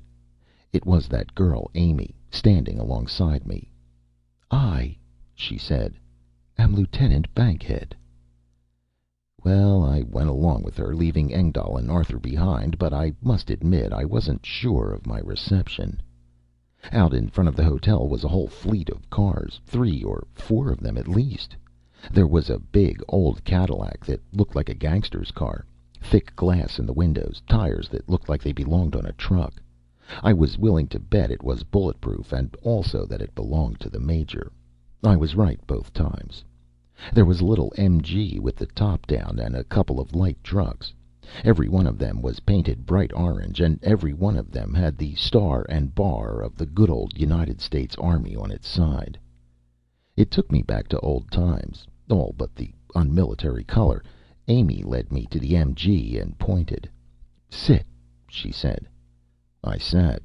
It was that girl, Amy, standing alongside me. "I," she said, "am Lieutenant Bankhead." Well, I went along with her, leaving Engdahl and Arthur behind, but I must admit I wasn't sure of my reception. Out in front of the hotel was a whole fleet of cars, 3 or 4 of them at least. There was a big old Cadillac that looked like a gangster's car. Thick glass in the windows, tires that looked like they belonged on a truck. I was willing to bet it was bulletproof, and also that it belonged to the Major. I was right both times. There was a little MG with the top down and a couple of light trucks. Every one of them was painted bright orange, and every one of them had the star and bar of the good old United States Army on its side. It took me back to old times, all but the unmilitary color. Amy led me to the MG and pointed. "Sit," she said. I sat.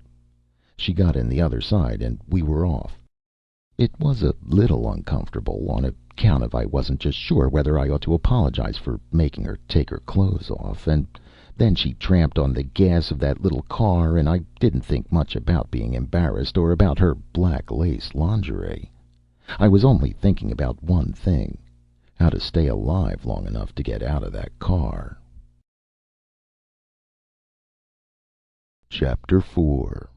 She got in the other side, and we were off. It was a little uncomfortable on account of I wasn't just sure whether I ought to apologize for making her take her clothes off, and then she tramped on the gas of that little car, and I didn't think much about being embarrassed or about her black lace lingerie. I was only thinking about one thing: how to stay alive long enough to get out of that car. Chapter 4.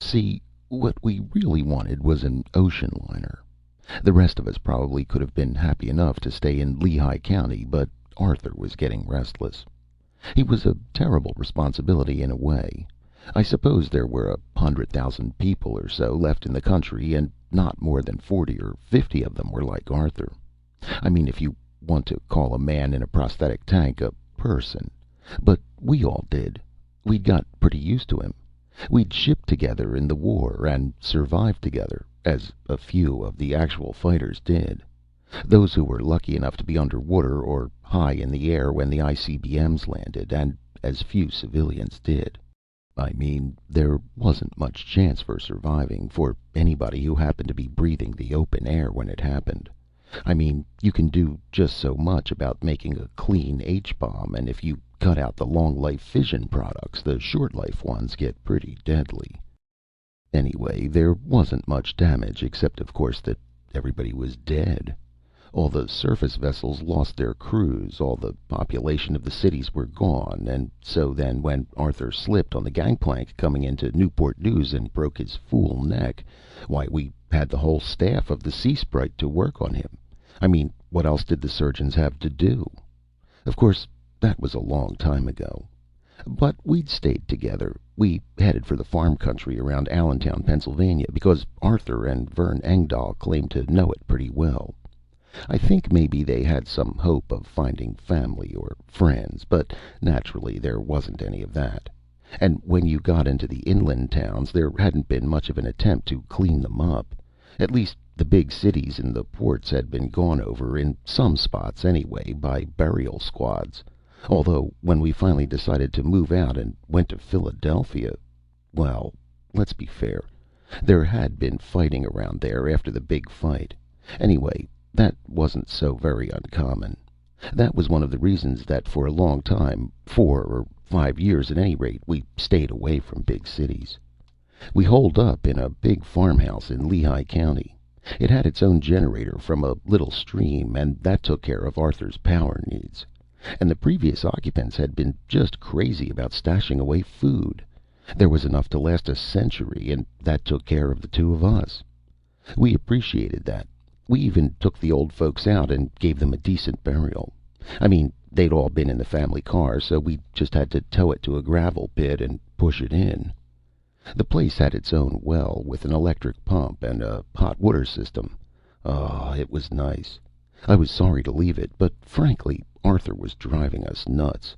See, what we really wanted was an ocean liner. The rest of us probably could have been happy enough to stay in Lehigh County, but Arthur was getting restless. He was a terrible responsibility in a way. I suppose there were 100,000 people or so left in the country, and not more than 40 or 50 of them were like Arthur. I mean, if you want to call a man in a prosthetic tank a person. But we all did. We'd got pretty used to him. We'd shipped together in the war and survived together, as a few of the actual fighters did. Those who were lucky enough to be underwater or high in the air when the ICBMs landed, and as few civilians did. I mean, there wasn't much chance for surviving for anybody who happened to be breathing the open air when it happened. I mean, you can do just so much about making a clean H-bomb, and if you cut out the long-life fission products, the short-life ones get pretty deadly. Anyway, there wasn't much damage, except, of course, that everybody was dead. All the surface vessels lost their crews, all the population of the cities were gone, and so then when Arthur slipped on the gangplank coming into Newport News and broke his fool neck, why, we had the whole staff of the Sea Sprite to work on him. I mean, what else did the surgeons have to do? Of course, that was a long time ago. But we'd stayed together. We headed for the farm country around Allentown, Pennsylvania, because Arthur and Vern Engdahl claimed to know it pretty well. I think maybe they had some hope of finding family or friends, but naturally there wasn't any of that. And when you got into the inland towns, there hadn't been much of an attempt to clean them up. At least the big cities and the ports had been gone over, in some spots anyway, by burial squads. Although when we finally decided to move out and went to Philadelphia, well, let's be fair, there had been fighting around there after the big fight. Anyway, that wasn't so very uncommon. That was one of the reasons that for a long time, 4 or 5 years at any rate, we stayed away from big cities. We holed up in a big farmhouse in Lehigh County. It had its own generator from a little stream, and that took care of Arthur's power needs. And the previous occupants had been just crazy about stashing away food. There was enough to last a century, and that took care of the two of us. We appreciated that. We even took the old folks out and gave them a decent burial. I mean, they'd all been in the family car, so we just had to tow it to a gravel pit and push it in. The place had its own well with an electric pump and a hot water system. Oh, it was nice. I was sorry to leave it, but frankly, Arthur was driving us nuts.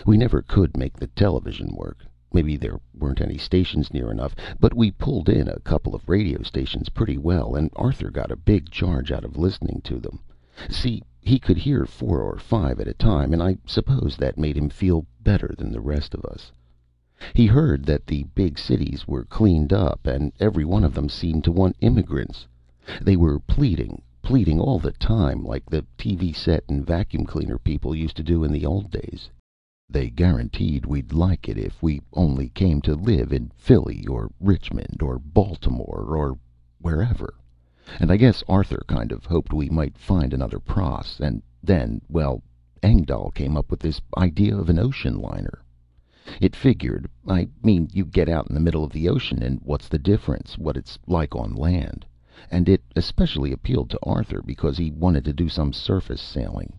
We never could make the television work. Maybe there weren't any stations near enough, but we pulled in a couple of radio stations pretty well, and Arthur got a big charge out of listening to them. See, he could hear 4 or 5 at a time, and I suppose that made him feel better than the rest of us. He heard that the big cities were cleaned up, and every one of them seemed to want immigrants. They were pleading all the time, like the TV set and vacuum cleaner people used to do in the old days. They guaranteed we'd like it if we only came to live in Philly or Richmond or Baltimore or wherever. And I guess Arthur kind of hoped we might find another pros, and then, well, Engdahl came up with this idea of an ocean liner. It figured, I mean, you get out in the middle of the ocean, and what's the difference, what it's like on land? And it especially appealed to Arthur because he wanted to do some surface sailing.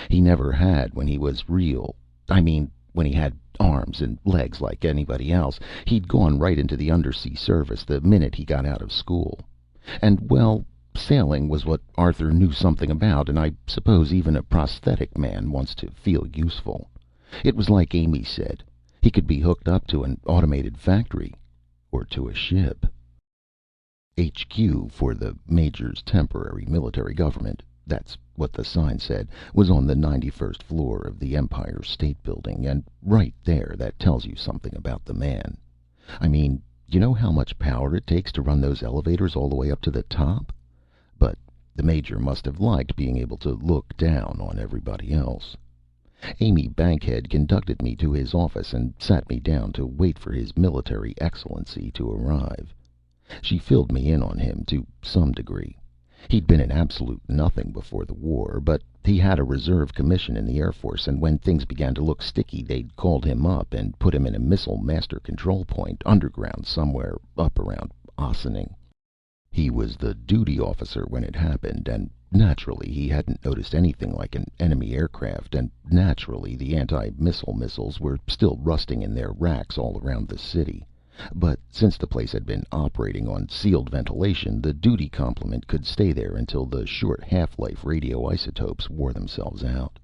He never had when he was real. I mean, when he had arms and legs like anybody else. He'd gone right into the undersea service the minute he got out of school. And, well, sailing was what Arthur knew something about, and I suppose even a prosthetic man wants to feel useful. It was like Amy said. He could be hooked up to an automated factory. Or to a ship. HQ for the Major's temporary military government, that's what the sign said, was on the 91st floor of the Empire State Building, and right there that tells you something about the man. I mean, you know how much power it takes to run those elevators all the way up to the top? But the Major must have liked being able to look down on everybody else. Amy Bankhead conducted me to his office and sat me down to wait for His Military Excellency to arrive. She filled me in on him to some degree. He'd been an absolute nothing before the war, but he had a reserve commission in the Air Force, and when things began to look sticky, they'd called him up and put him in a missile master control point underground somewhere up around Ossining. He was the duty officer when it happened, and naturally he hadn't noticed anything like an enemy aircraft, and naturally the anti-missile missiles were still rusting in their racks all around the city. But since the place had been operating on sealed ventilation, the duty complement could stay there until the short half-life radioisotopes wore themselves out.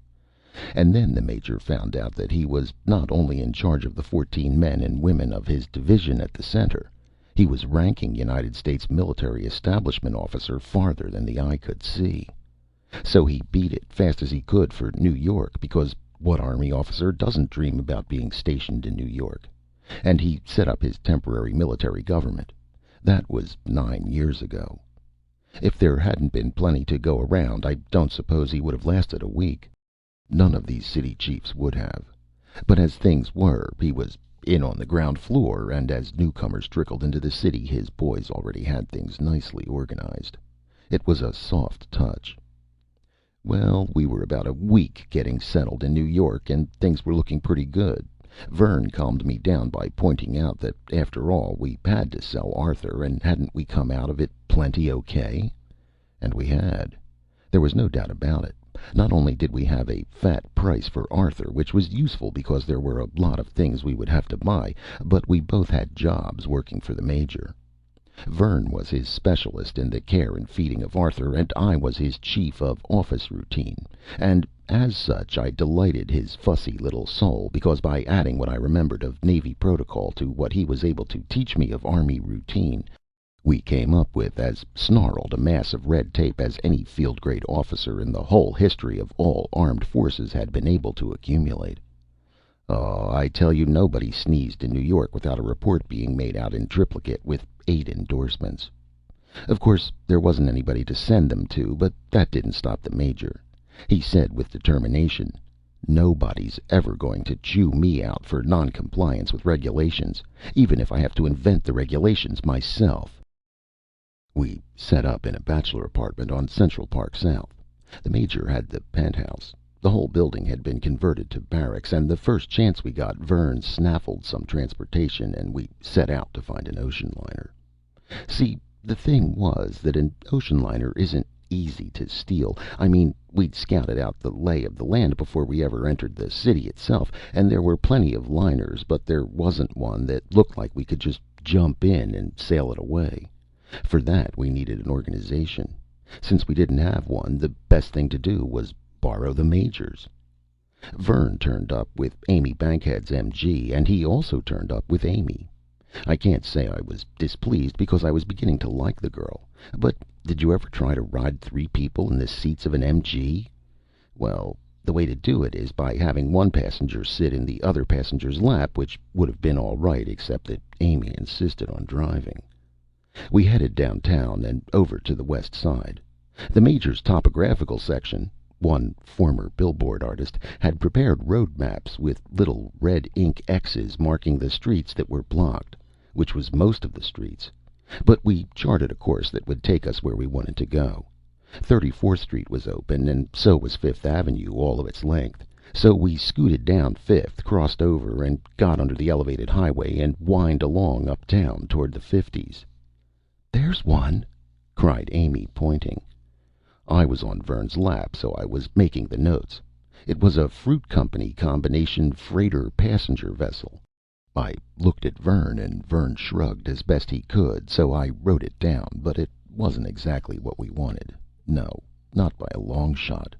And then the Major found out that he was not only in charge of the 14 men and women of his division at the center. He was ranking United States military establishment officer farther than the eye could see. So he beat it fast as he could for New York, because what Army officer doesn't dream about being stationed in New York? And he set up his temporary military government. That was 9 years ago. If there hadn't been plenty to go around, I don't suppose he would have lasted a week. None of these city chiefs would have. But as things were, he was in on the ground floor, and as newcomers trickled into the city, his boys already had things nicely organized. It was a soft touch. Well, we were about a week getting settled in New York, and things were looking pretty good. Vern calmed me down by pointing out that, after all, we had to sell Arthur, and hadn't we come out of it plenty okay? And we had. There was no doubt about it. Not only did we have a fat price for Arthur, which was useful because there were a lot of things we would have to buy, but we both had jobs working for the Major. Vern was his specialist in the care and feeding of Arthur, and I was his chief of office routine, and as such I delighted his fussy little soul, because by adding what I remembered of Navy protocol to what he was able to teach me of Army routine, we came up with as snarled a mass of red tape as any field-grade officer in the whole history of all armed forces had been able to accumulate. Oh, I tell you, nobody sneezed in New York without a report being made out in triplicate with 8 endorsements. Of course, there wasn't anybody to send them to, but that didn't stop the Major. He said with determination, "Nobody's ever going to chew me out for non-compliance with regulations, even if I have to invent the regulations myself." We set up in a bachelor apartment on Central Park South. The Major had the penthouse. The whole building had been converted to barracks, and the first chance we got, Vern snaffled some transportation, and we set out to find an ocean liner. See, the thing was that an ocean liner isn't easy to steal. I mean, we'd scouted out the lay of the land before we ever entered the city itself, and there were plenty of liners, but there wasn't one that looked like we could just jump in and sail it away. For that, we needed an organization. Since we didn't have one, the best thing to do was borrow the Major's. Vern turned up with Amy Bankhead's MG, and he also turned up with Amy. I can't say I was displeased, because I was beginning to like the girl. But did you ever try to ride 3 people in the seats of an MG? Well, the way to do it is by having one passenger sit in the other passenger's lap, which would have been all right, except that Amy insisted on driving. We headed downtown and over to the West Side. The Major's topographical section, one former billboard artist, had prepared road maps with little red ink X's marking the streets that were blocked, which was most of the streets. But we charted a course that would take us where we wanted to go. 34th Street was open, and so was Fifth Avenue, all of its length. So we scooted down Fifth, crossed over, and got under the elevated highway and whined along uptown toward the 50s. "There's one!" cried Amy, pointing. I was on Vern's lap, so I was making the notes. It was a fruit company combination freighter passenger vessel. I looked at Vern, and Vern shrugged as best he could, so I wrote it down, but it wasn't exactly what we wanted. No, not by a long shot.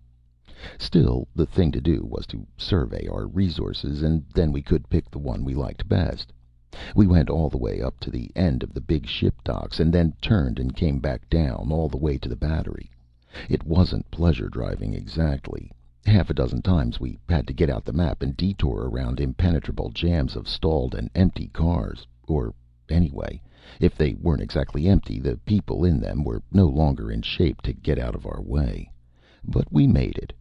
Still, the thing to do was to survey our resources, and then we could pick the one we liked best. We went all the way up to the end of the big ship docks, and then turned and came back down all the way to the battery. It wasn't pleasure driving exactly. Half a dozen times we had to get out the map and detour around impenetrable jams of stalled and empty cars. Or, anyway, if they weren't exactly empty, the people in them were no longer in shape to get out of our way. But we made it.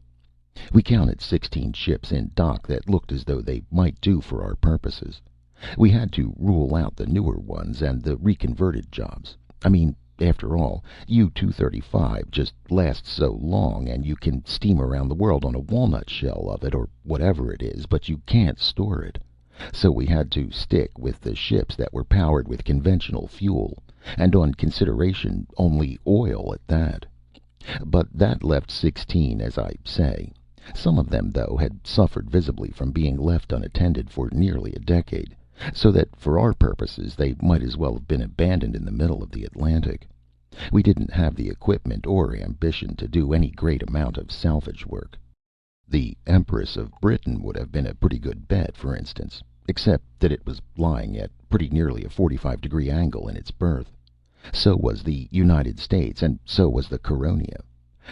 We counted 16 ships in dock that looked as though they might do for our purposes. We had to rule out the newer ones and the reconverted jobs. I mean, after all, U-235 just lasts so long, and you can steam around the world on a walnut shell of it, or whatever it is, but you can't store it. So we had to stick with the ships that were powered with conventional fuel, and on consideration only oil at that. But that left 16, as I say. Some of them, though, had suffered visibly from being left unattended for nearly a decade, so that for our purposes they might as well have been abandoned in the middle of the Atlantic. We didn't have the equipment or ambition to do any great amount of salvage work. The Empress of Britain would have been a pretty good bet, for instance, except that it was lying at pretty nearly a 45-degree angle in its berth. So was the United States, and so was the Caronia.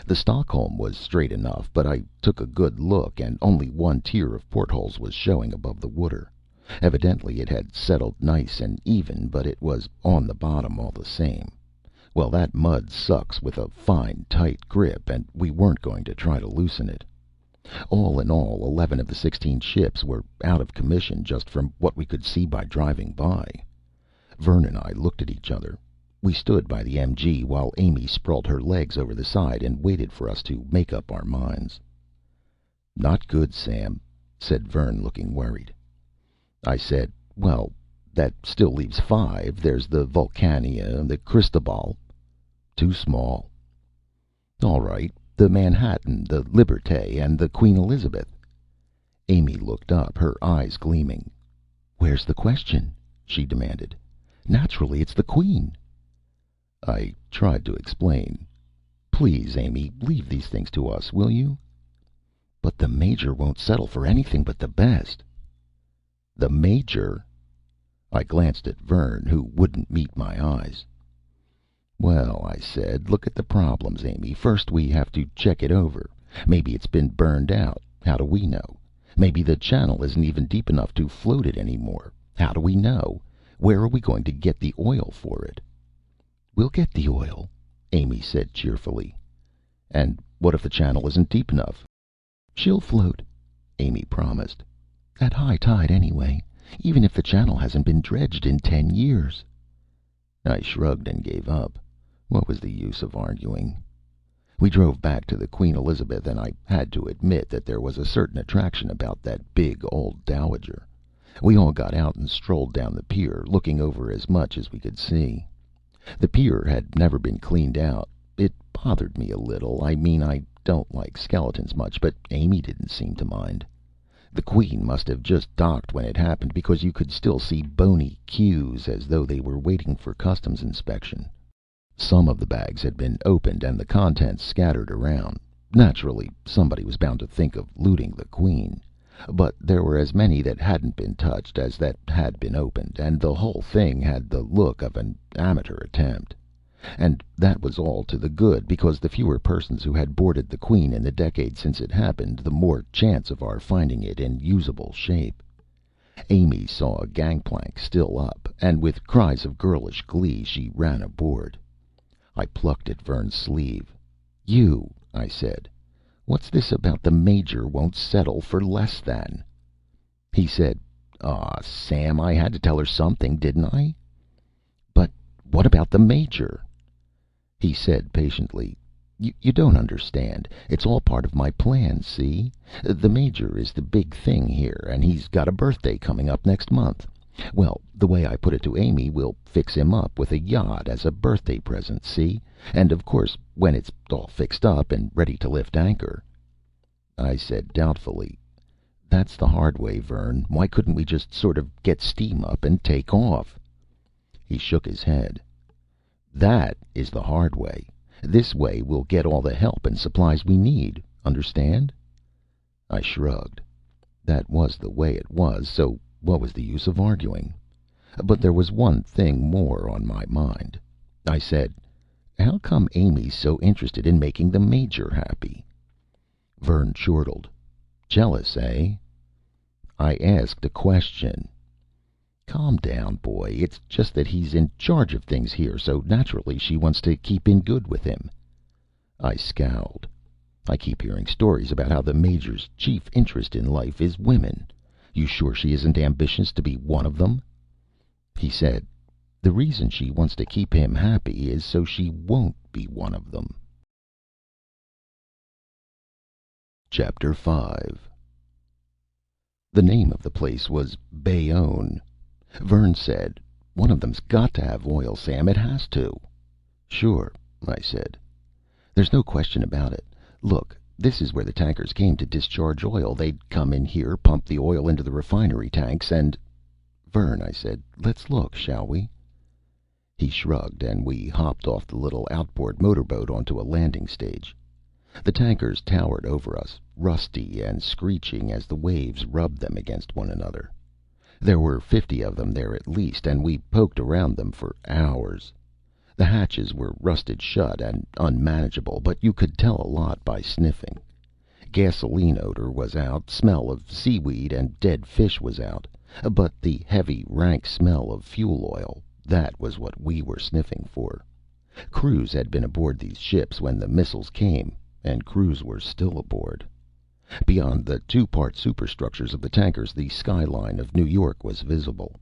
The Stockholm was straight enough, but I took a good look, and only one tier of portholes was showing above the water. Evidently it had settled nice and even, but it was on the bottom all the same. Well, that mud sucks with a fine, tight grip, and we weren't going to try to loosen it. All in all, 11 of the 16 ships were out of commission just from what we could see by driving by. Vern and I looked at each other. We stood by the MG while Amy sprawled her legs over the side and waited for us to make up our minds. "Not good, Sam," said Vern, looking worried. I said, "Well, that still leaves 5. There's the Vulcania, the Cristobal." "Too small." "All right. The Manhattan, the Liberté, and the Queen Elizabeth." Amy looked up, her eyes gleaming. "Where's the question?" she demanded. "Naturally, it's the Queen." I tried to explain. "Please, Amy, leave these things to us, will you?" "But the Major won't settle for anything but the best." "The Major?" I glanced at Vern, who wouldn't meet my eyes. "Well," I said, "look at the problems, Amy. First, we have to check it over. Maybe it's been burned out. How do we know? Maybe the channel isn't even deep enough to float it anymore. How do we know? Where are we going to get the oil for it?" "We'll get the oil," Amy said cheerfully. "And what if the channel isn't deep enough?" "She'll float," Amy promised. "At high tide, anyway. Even if the channel hasn't been dredged in 10 years." I shrugged and gave up. What was the use of arguing? We drove back to the Queen Elizabeth, and I had to admit that there was a certain attraction about that big old dowager. We all got out and strolled down the pier, looking over as much as we could see. The pier had never been cleaned out. It bothered me a little. I mean, I don't like skeletons much, but Amy didn't seem to mind. The Queen must have just docked when it happened, because you could still see bony queues as though they were waiting for customs inspection. Some of the bags had been opened and the contents scattered around. Naturally, somebody was bound to think of looting the Queen. But there were as many that hadn't been touched as that had been opened, and the whole thing had the look of an amateur attempt. And that was all to the good, because the fewer persons who had boarded the Queen in the decade since it happened, the more chance of our finding it in usable shape. Amy saw a gangplank still up, and with cries of girlish glee she ran aboard. I plucked at Vern's sleeve. "You," I said, "what's this about the Major won't settle for less than?" He said, "Aw, Sam, I had to tell her something, didn't I?" "But what about the Major?" He said patiently, You don't understand. It's all part of my plan, see? The Major is the big thing here, and he's got a birthday coming up next month. Well, the way I put it to Amy, we'll fix him up with a yacht as a birthday present, see? And of course, when it's all fixed up and ready to lift anchor." I said doubtfully, "That's the hard way, Vern. Why couldn't we just sort of get steam up and take off?" He shook his head. "That is the hard way. This way we'll get all the help and supplies we need. Understand?" I shrugged. That was the way it was, so what was the use of arguing? But there was one thing more on my mind. I said, "How come Amy's so interested in making the Major happy?" Vern chortled. "Jealous, eh?" "I asked a question." "Calm down, boy. It's just that he's in charge of things here, so naturally she wants to keep in good with him." I scowled. "I keep hearing stories about how the Major's chief interest in life is women. You sure she isn't ambitious to be one of them?" He said, "The reason she wants to keep him happy is so she won't be one of them." Chapter 5. The name of the place was Bayonne. Vern said, "One of them's got to have oil, Sam. It has to." "Sure," I said. "There's no question about it. Look, this is where the tankers came to discharge oil. They'd come in here, pump the oil into the refinery tanks, and—" "Vern," I said, "let's look, shall we?" He shrugged, and we hopped off the little outboard motorboat onto a landing stage. The tankers towered over us, rusty and screeching as the waves rubbed them against one another. There were 50 of them there at least, and we poked around them for hours. The hatches were rusted shut and unmanageable, but you could tell a lot by sniffing. Gasoline odor was out, smell of seaweed and dead fish was out, but the heavy, rank smell of fuel oil, that was what we were sniffing for. Crews had been aboard these ships when the missiles came, and crews were still aboard. Beyond the two-part superstructures of the tankers, the skyline of New York was visible.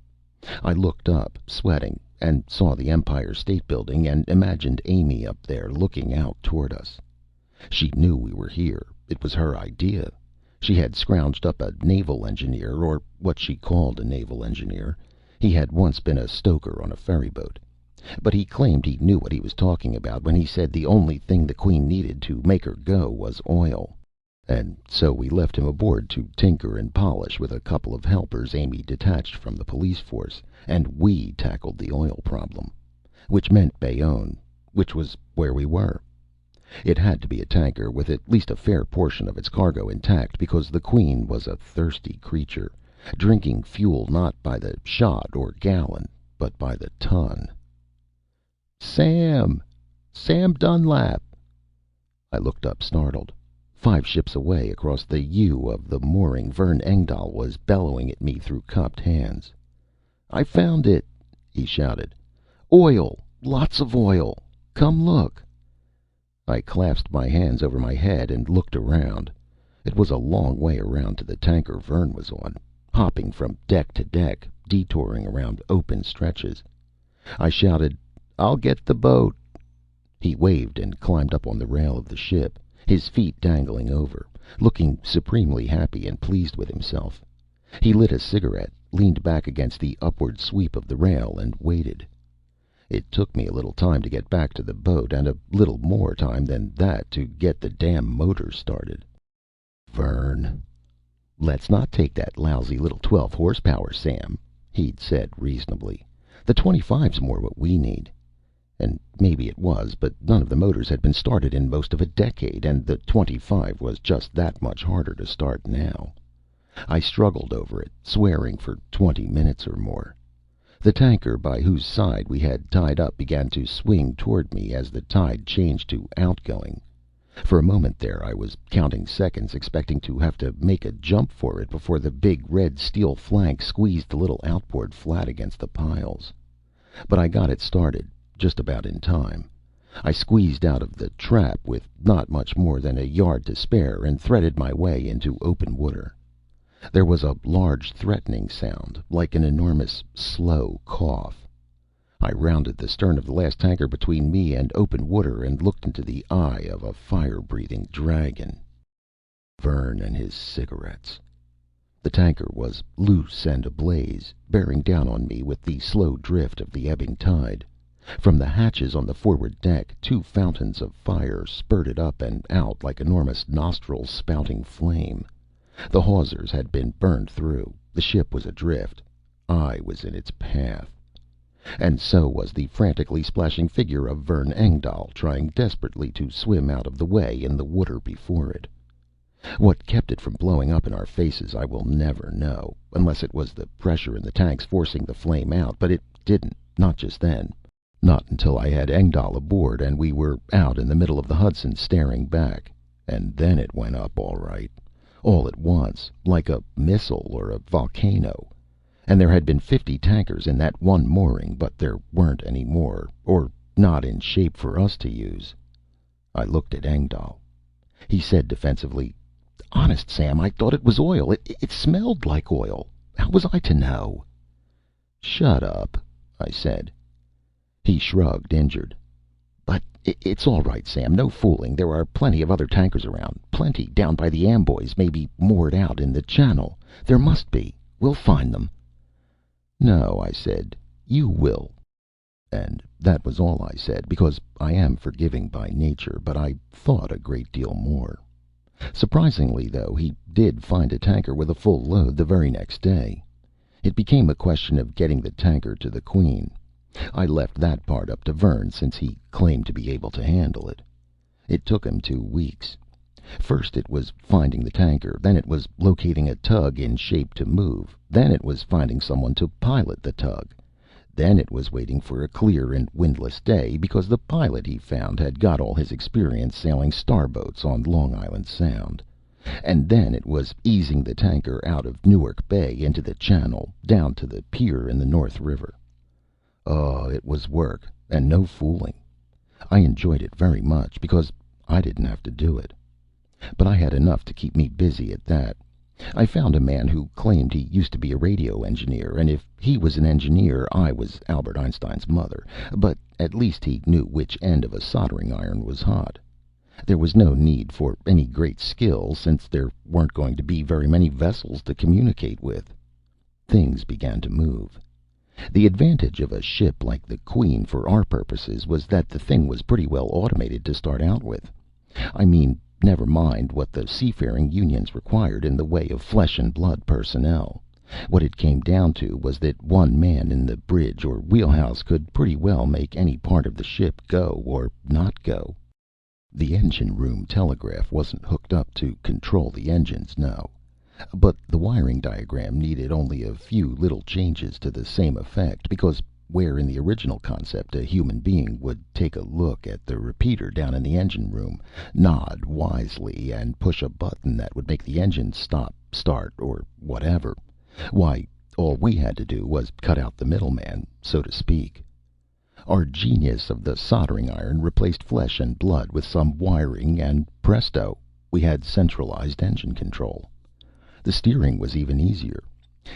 I looked up, sweating, and saw the Empire State Building, and imagined Amy up there looking out toward us. She knew we were here. It was her idea. She had scrounged up a naval engineer, or what she called a naval engineer. He had once been a stoker on a ferryboat. But he claimed he knew what he was talking about when he said the only thing the Queen needed to make her go was oil. And so we left him aboard to tinker and polish with a couple of helpers Amy detached from the police force, and we tackled the oil problem. Which meant Bayonne, which was where we were. It had to be a tanker with at least a fair portion of its cargo intact, because the Queen was a thirsty creature, drinking fuel not by the shot or gallon, but by the ton. "Sam! Sam Dunlap!" I looked up, startled. 5 ships away, across the U of the mooring, Vern Engdahl was bellowing at me through cupped hands. "I found it!" he shouted. "Oil! Lots of oil! Come look!" I clasped my hands over my head and looked around. It was a long way around to the tanker Vern was on, hopping from deck to deck, detouring around open stretches. I shouted, "I'll get the boat." He waved and climbed up on the rail of the ship, his feet dangling over, looking supremely happy and pleased with himself. He lit a cigarette, leaned back against the upward sweep of the rail, and waited. It took me a little time to get back to the boat, and a little more time than that to get the damn motor started. "Vern, let's not take that lousy little 12 horsepower, Sam," he'd said reasonably. "The 25's more what we need." And maybe it was, but none of the motors had been started in most of a decade, and the 25 was just that much harder to start now. I struggled over it, swearing for 20 minutes or more. The tanker by whose side we had tied up began to swing toward me as the tide changed to outgoing. For a moment there I was counting seconds, expecting to have to make a jump for it before the big red steel flank squeezed the little outboard flat against the piles. But I got it started just about in time. I squeezed out of the trap with not much more than a yard to spare, and threaded my way into open water. There was a large threatening sound, like an enormous slow cough. I rounded the stern of the last tanker between me and open water, and looked into the eye of a fire-breathing dragon. Vern and his cigarettes. The tanker was loose and ablaze, bearing down on me with the slow drift of the ebbing tide. From the hatches on the forward deck, two fountains of fire spurted up and out like enormous nostrils spouting flame. The hawsers had been burned through. The ship was adrift. I was in its path. And so was the frantically splashing figure of Vern Engdahl, trying desperately to swim out of the way in the water before it. What kept it from blowing up in our faces I will never know, unless it was the pressure in the tanks forcing the flame out, but it didn't, not just then. Not until I had Engdahl aboard and we were out in the middle of the Hudson staring back. And then it went up all right. All at once, like a missile or a volcano. And there had been 50 tankers in that one mooring, but there weren't any more, or not in shape for us to use. I looked at Engdahl. He said defensively, "Honest, Sam, I thought it was oil. It smelled like oil. How was I to know?" "Shut up," I said. He shrugged, injured. "But it's all right, Sam. No fooling. There are plenty of other tankers around. Plenty down by the Amboys, maybe moored out in the channel. There must be. We'll find them." "No," I said. "You will." And that was all I said, because I am forgiving by nature, but I thought a great deal more. Surprisingly, though, he did find a tanker with a full load the very next day. It became a question of getting the tanker to the Queen. I left that part up to Vern, since he claimed to be able to handle it. It took him 2 weeks. First it was finding the tanker, then it was locating a tug in shape to move, then it was finding someone to pilot the tug. Then it was waiting for a clear and windless day, because the pilot he found had got all his experience sailing starboats on Long Island Sound. And then it was easing the tanker out of Newark Bay into the channel, down to the pier in the North River. Oh, it was work, and no fooling. I enjoyed it very much, because I didn't have to do it. But I had enough to keep me busy at that. I found a man who claimed he used to be a radio engineer, and if he was an engineer, I was Albert Einstein's mother, but at least he knew which end of a soldering iron was hot. There was no need for any great skill, since there weren't going to be very many vessels to communicate with. Things began to move. The advantage of a ship like the Queen for our purposes was that the thing was pretty well automated to start out with. I mean, never mind what the seafaring unions required in the way of flesh and blood personnel. What it came down to was that one man in the bridge or wheelhouse could pretty well make any part of the ship go or not go. The engine room telegraph wasn't hooked up to control the engines, no. But the wiring diagram needed only a few little changes to the same effect, because where in the original concept a human being would take a look at the repeater down in the engine room, nod wisely, and push a button that would make the engine stop, start, or whatever, why, all we had to do was cut out the middleman, so to speak. Our genius of the soldering iron replaced flesh and blood with some wiring, and presto, we had centralized engine control. The steering was even easier.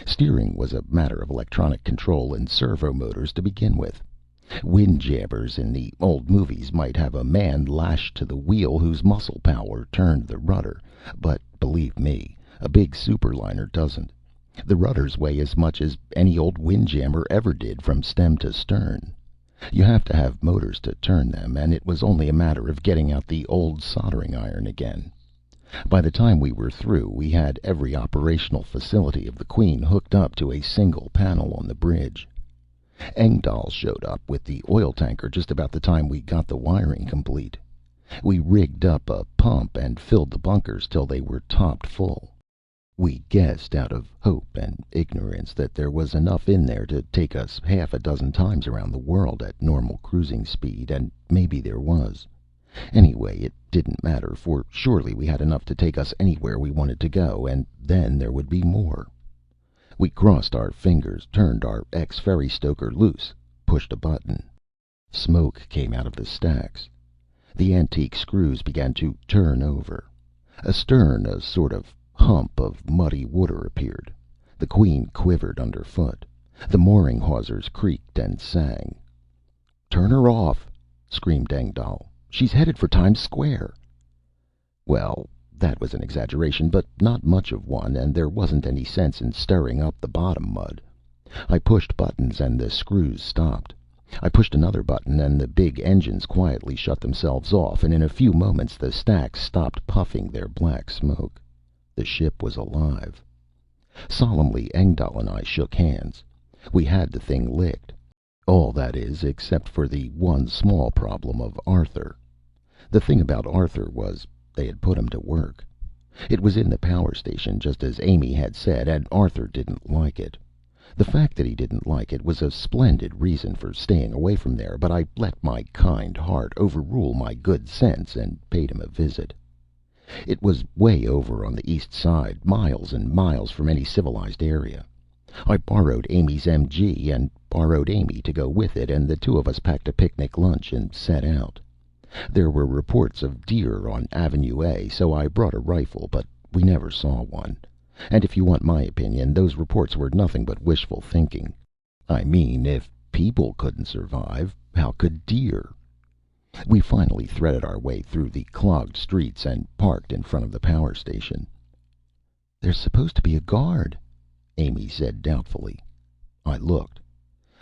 Steering was a matter of electronic control and servo motors to begin with. Windjammers in the old movies might have a man lashed to the wheel whose muscle power turned the rudder, but believe me, a big superliner doesn't. The rudders weigh as much as any old windjammer ever did from stem to stern. You have to have motors to turn them, and it was only a matter of getting out the old soldering iron again. By the time we were through, we had every operational facility of the Queen hooked up to a single panel on the bridge. Engdahl showed up with the oil tanker just about the time we got the wiring complete. We rigged up a pump and filled the bunkers till they were topped full. We guessed, out of hope and ignorance, that there was enough in there to take us half a dozen times around the world at normal cruising speed, and maybe there was. Anyway, it didn't matter, for surely we had enough to take us anywhere we wanted to go, and then there would be more. We crossed our fingers, turned our ex-ferry stoker loose, pushed a button. Smoke came out of the stacks. The antique screws began to turn over. Astern, a sort of hump of muddy water appeared. The Queen quivered underfoot. The mooring hawsers creaked and sang. "Turn her off!" screamed Engdahl. "She's headed for Times Square." Well, that was an exaggeration, but not much of one, and there wasn't any sense in stirring up the bottom mud. I pushed buttons and the screws stopped. I pushed another button and the big engines quietly shut themselves off, and in a few moments the stacks stopped puffing their black smoke. The ship was alive. Solemnly, Engdahl and I shook hands. We had the thing licked. All, that is, except for the one small problem of Arthur. The thing about Arthur was they had put him to work. It was in the power station, just as Amy had said, and Arthur didn't like it. The fact that he didn't like it was a splendid reason for staying away from there, but I let my kind heart overrule my good sense and paid him a visit. It was way over on the east side, miles and miles from any civilized area. I borrowed Amy's MG and borrowed Amy to go with it, and the two of us packed a picnic lunch and set out. There were reports of deer on Avenue A, so I brought a rifle, but we never saw one. And if you want my opinion, those reports were nothing but wishful thinking. I mean, if people couldn't survive, how could deer? We finally threaded our way through the clogged streets and parked in front of the power station. "There's supposed to be a guard," Amy said doubtfully. I looked.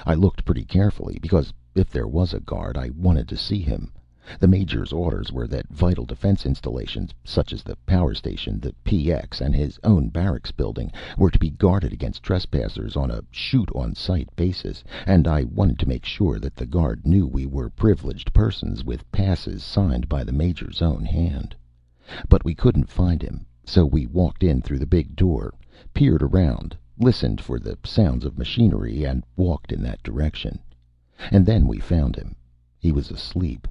I looked pretty carefully, because if there was a guard, I wanted to see him. The Major's orders were that vital defense installations, such as the power station, the PX, and his own barracks building, were to be guarded against trespassers on a shoot-on-sight basis, and I wanted to make sure that the guard knew we were privileged persons with passes signed by the Major's own hand. But we couldn't find him, so we walked in through the big door, peered around, listened for the sounds of machinery, and walked in that direction. And then we found him. He was asleep.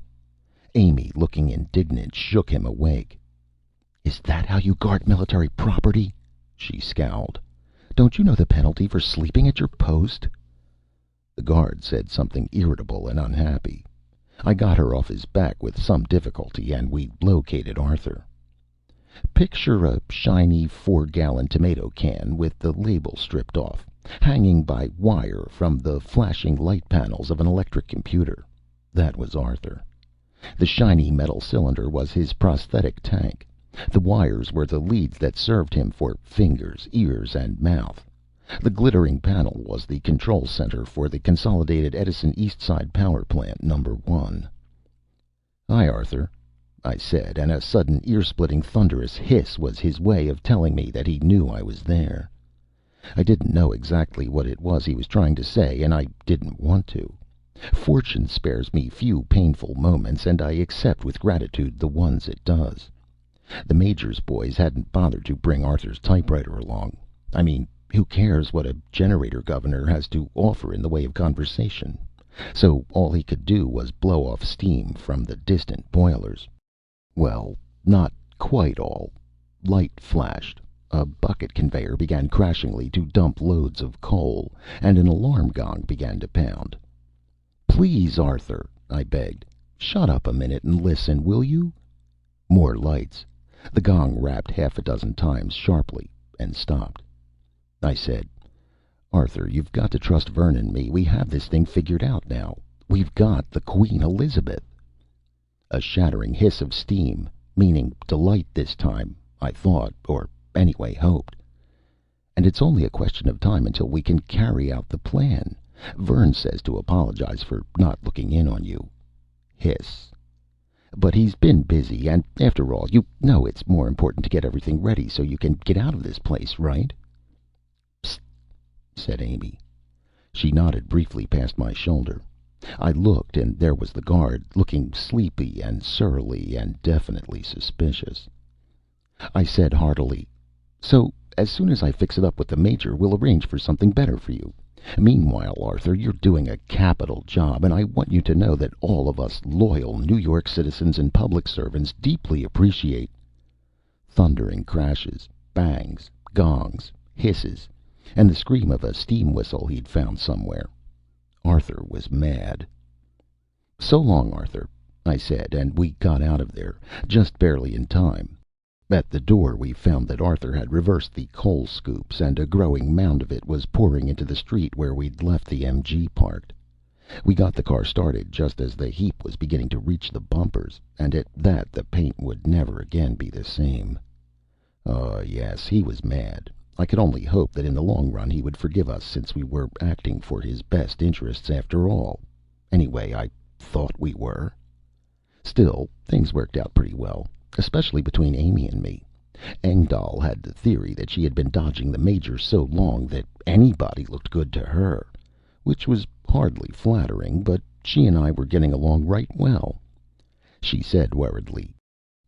Amy, looking indignant, shook him awake. "Is that how you guard military property?" She scowled. "Don't you know the penalty for sleeping at your post?" The guard said something irritable and unhappy. I got her off his back with some difficulty, and we located Arthur. Picture a shiny 4-gallon tomato can with the label stripped off, hanging by wire from the flashing light panels of an electric computer. That was Arthur. The shiny metal cylinder was his prosthetic tank. The wires were the leads that served him for fingers, ears, and mouth. The glittering panel was the control center for the Consolidated Edison East Side Power Plant number 1. "Hi, Arthur," I said, and a sudden ear-splitting thunderous hiss was his way of telling me that he knew I was there. I didn't know exactly what it was he was trying to say, and I didn't want to. Fortune spares me few painful moments, and I accept with gratitude the ones it does. The Major's boys hadn't bothered to bring Arthur's typewriter along. I mean, who cares what a generator governor has to offer in the way of conversation? So all he could do was blow off steam from the distant boilers. Well, not quite all. Light flashed. A bucket conveyor began crashingly to dump loads of coal, and an alarm gong began to pound. "Please, Arthur," I begged. "Shut up a minute and listen, will you?" More lights. The gong rapped half a dozen times sharply and stopped. I said, "Arthur, you've got to trust Vern and me. We have this thing figured out now. We've got the Queen Elizabeth." A shattering hiss of steam, meaning delight this time, I thought, or anyway hoped. "And it's only a question of time until we can carry out the plan. Vern says to apologize for not looking in on you." Hiss. "But he's been busy, and after all, you know it's more important to get everything ready so you can get out of this place, right?" "Psst," said Amy. She nodded briefly past my shoulder. I looked, and there was the guard, looking sleepy and surly and definitely suspicious. I said heartily, "So, as soon as I fix it up with the Major, we'll arrange for something better for you. Meanwhile, Arthur, you're doing a capital job, and I want you to know that all of us loyal New York citizens and public servants deeply appreciate—" Thundering crashes, bangs, gongs, hisses, and the scream of a steam whistle he'd found somewhere. Arthur was mad. "So long, Arthur," I said, and we got out of there, just barely in time. At the door we found that Arthur had reversed the coal scoops, and a growing mound of it was pouring into the street where we'd left the MG parked. We got the car started just as the heap was beginning to reach the bumpers, and at that the paint would never again be the same. Oh, yes, he was mad. I could only hope that in the long run he would forgive us, since we were acting for his best interests after all. Anyway, I thought we were. Still, things worked out pretty well, especially between Amy and me. Engdahl had the theory that she had been dodging the Major so long that anybody looked good to her, which was hardly flattering, but she and I were getting along right well. She said worriedly,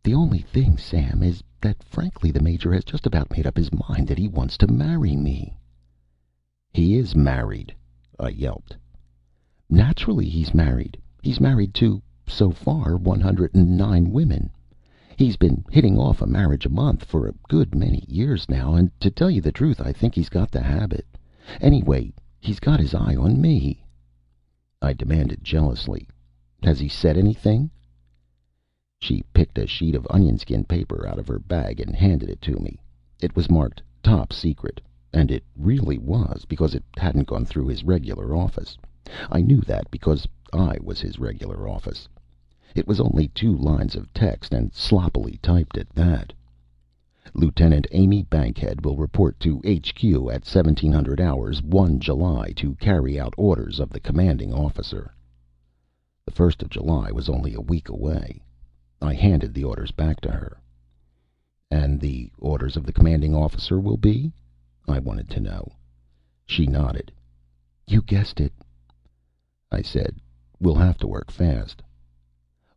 "The only thing, Sam, is that frankly the Major has just about made up his mind that he wants to marry me." "He is married," I yelped. "Naturally he's married. He's married to, so far, 109 women. He's been hitting off a marriage a month for a good many years now, and to tell you the truth, I think he's got the habit. Anyway, he's got his eye on me." I demanded jealously, "Has he said anything?" She picked a sheet of onion skin paper out of her bag and handed it to me. It was marked "Top Secret," and it really was, because it hadn't gone through his regular office. I knew that because I was his regular office. It was only 2 lines of text, and sloppily typed at that. "Lieutenant Amy Bankhead will report to HQ at 1700 hours, 1 July, to carry out orders of the commanding officer." The 1st of July was only a week away. I handed the orders back to her. "And the orders of the commanding officer will be?" I wanted to know. She nodded. "You guessed it." I said, "We'll have to work fast."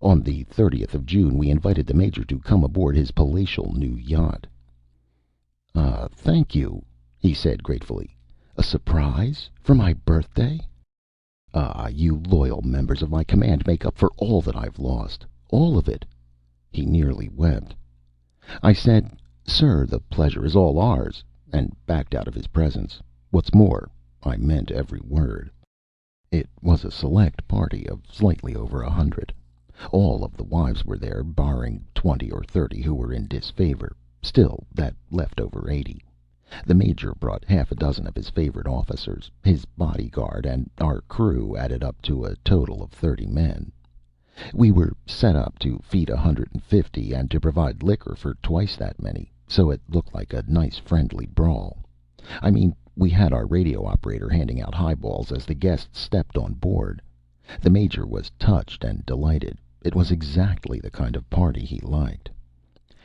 On the 30th of June, we invited the Major to come aboard his palatial new yacht. Thank you," he said gratefully. "A surprise? For my birthday? Ah, you loyal members of my command make up for all that I've lost. All of it." He nearly wept. I said, "Sir, the pleasure is all ours," and backed out of his presence. What's more, I meant every word. It was a select party of slightly over 100. All of the wives were there, barring 20 or 30 who were in disfavor. Still, that left over 80. The Major brought half a dozen of his favorite officers. His bodyguard and our crew added up to a total of 30 men. We were set up to feed 150 and to provide liquor for twice that many, so it looked like a nice friendly brawl. I mean, we had our radio operator handing out highballs as the guests stepped on board. The Major was touched and delighted. It was exactly the kind of party he liked.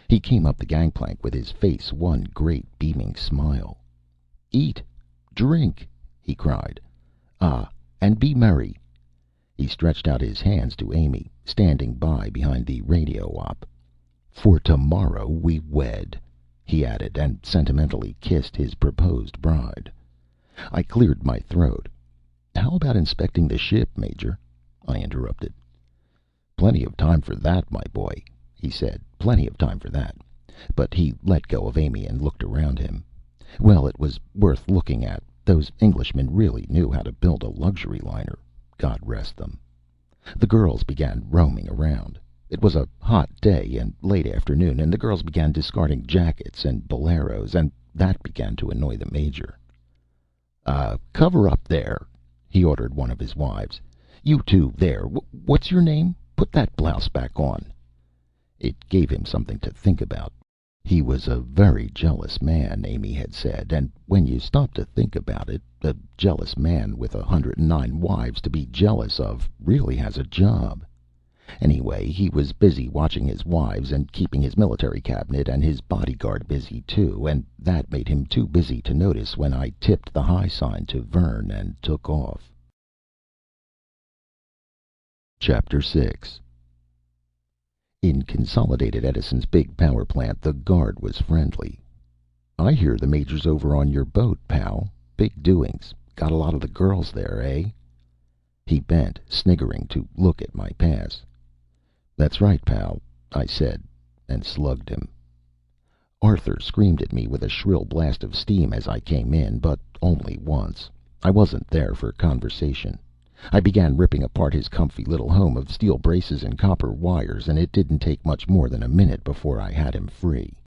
He came up the gangplank with his face one great beaming smile. "Eat, drink," he cried. "Ah, and be merry." He stretched out his hands to Amy, standing by behind the radio op. "For tomorrow we wed," he added, and sentimentally kissed his proposed bride. I cleared my throat. "How about inspecting the ship, Major?" I interrupted. "Plenty of time for that, my boy," he said. "Plenty of time for that." But he let go of Amy and looked around him. Well, it was worth looking at. Those Englishmen really knew how to build a luxury liner. God rest them. The girls began roaming around. It was a hot day and late afternoon, and the girls began discarding jackets and boleros, and that began to annoy the Major. Cover up there," he ordered one of his wives. "You two there. What's your name? Put that blouse back on." It gave him something to think about. He was a very jealous man, Amy had said, and when you stop to think about it, a jealous man with 109 wives to be jealous of really has a job. Anyway, he was busy watching his wives and keeping his military cabinet and his bodyguard busy too, and that made him too busy to notice when I tipped the high sign to Vern and took off. Chapter 6. In Consolidated Edison's big power plant, the guard was friendly. "I hear the Major's over on your boat, pal. Big doings. Got a lot of the girls there, eh?" He bent, sniggering, to look at my pass. "That's right, pal," I said, and slugged him. Arthur screamed at me with a shrill blast of steam as I came in, but only once. I wasn't there for conversation. I began ripping apart his comfy little home of steel braces and copper wires, and it didn't take much more than a minute before I had him free.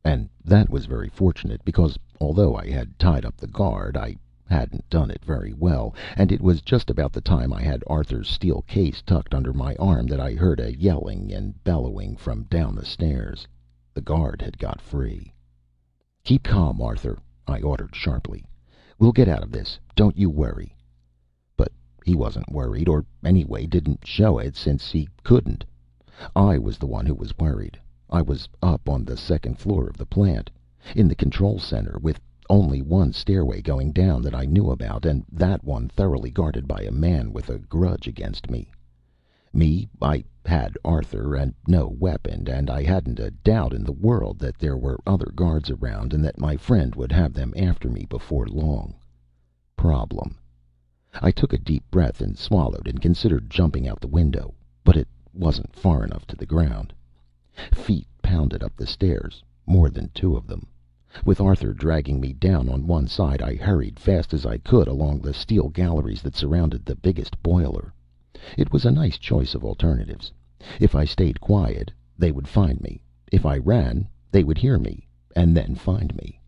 And that was very fortunate, because although I had tied up the guard, I hadn't done it very well, and it was just about the time I had Arthur's steel case tucked under my arm that I heard a yelling and bellowing from down the stairs. The guard had got free. "Keep calm, Arthur," I ordered sharply. "We'll get out of this. Don't you worry." But He wasn't worried, or anyway didn't show it since he couldn't. I was the one who was worried. I was up on the second floor of the plant, in the control center, with only one stairway going down that I knew about, and that one thoroughly guarded by a man with a grudge against me. I had Arthur and no weapon, and I hadn't a doubt in the world that there were other guards around and that my friend would have them after me before long. Problem. I took a deep breath and swallowed and considered jumping out the window, but it wasn't far enough to the ground. Feet pounded up the stairs, more than two of them. With Arthur dragging me down on one side, I hurried fast as I could along the steel galleries that surrounded the biggest boiler. It was a nice choice of alternatives. If I stayed quiet, they would find me. If I ran, they would hear me, and then find me.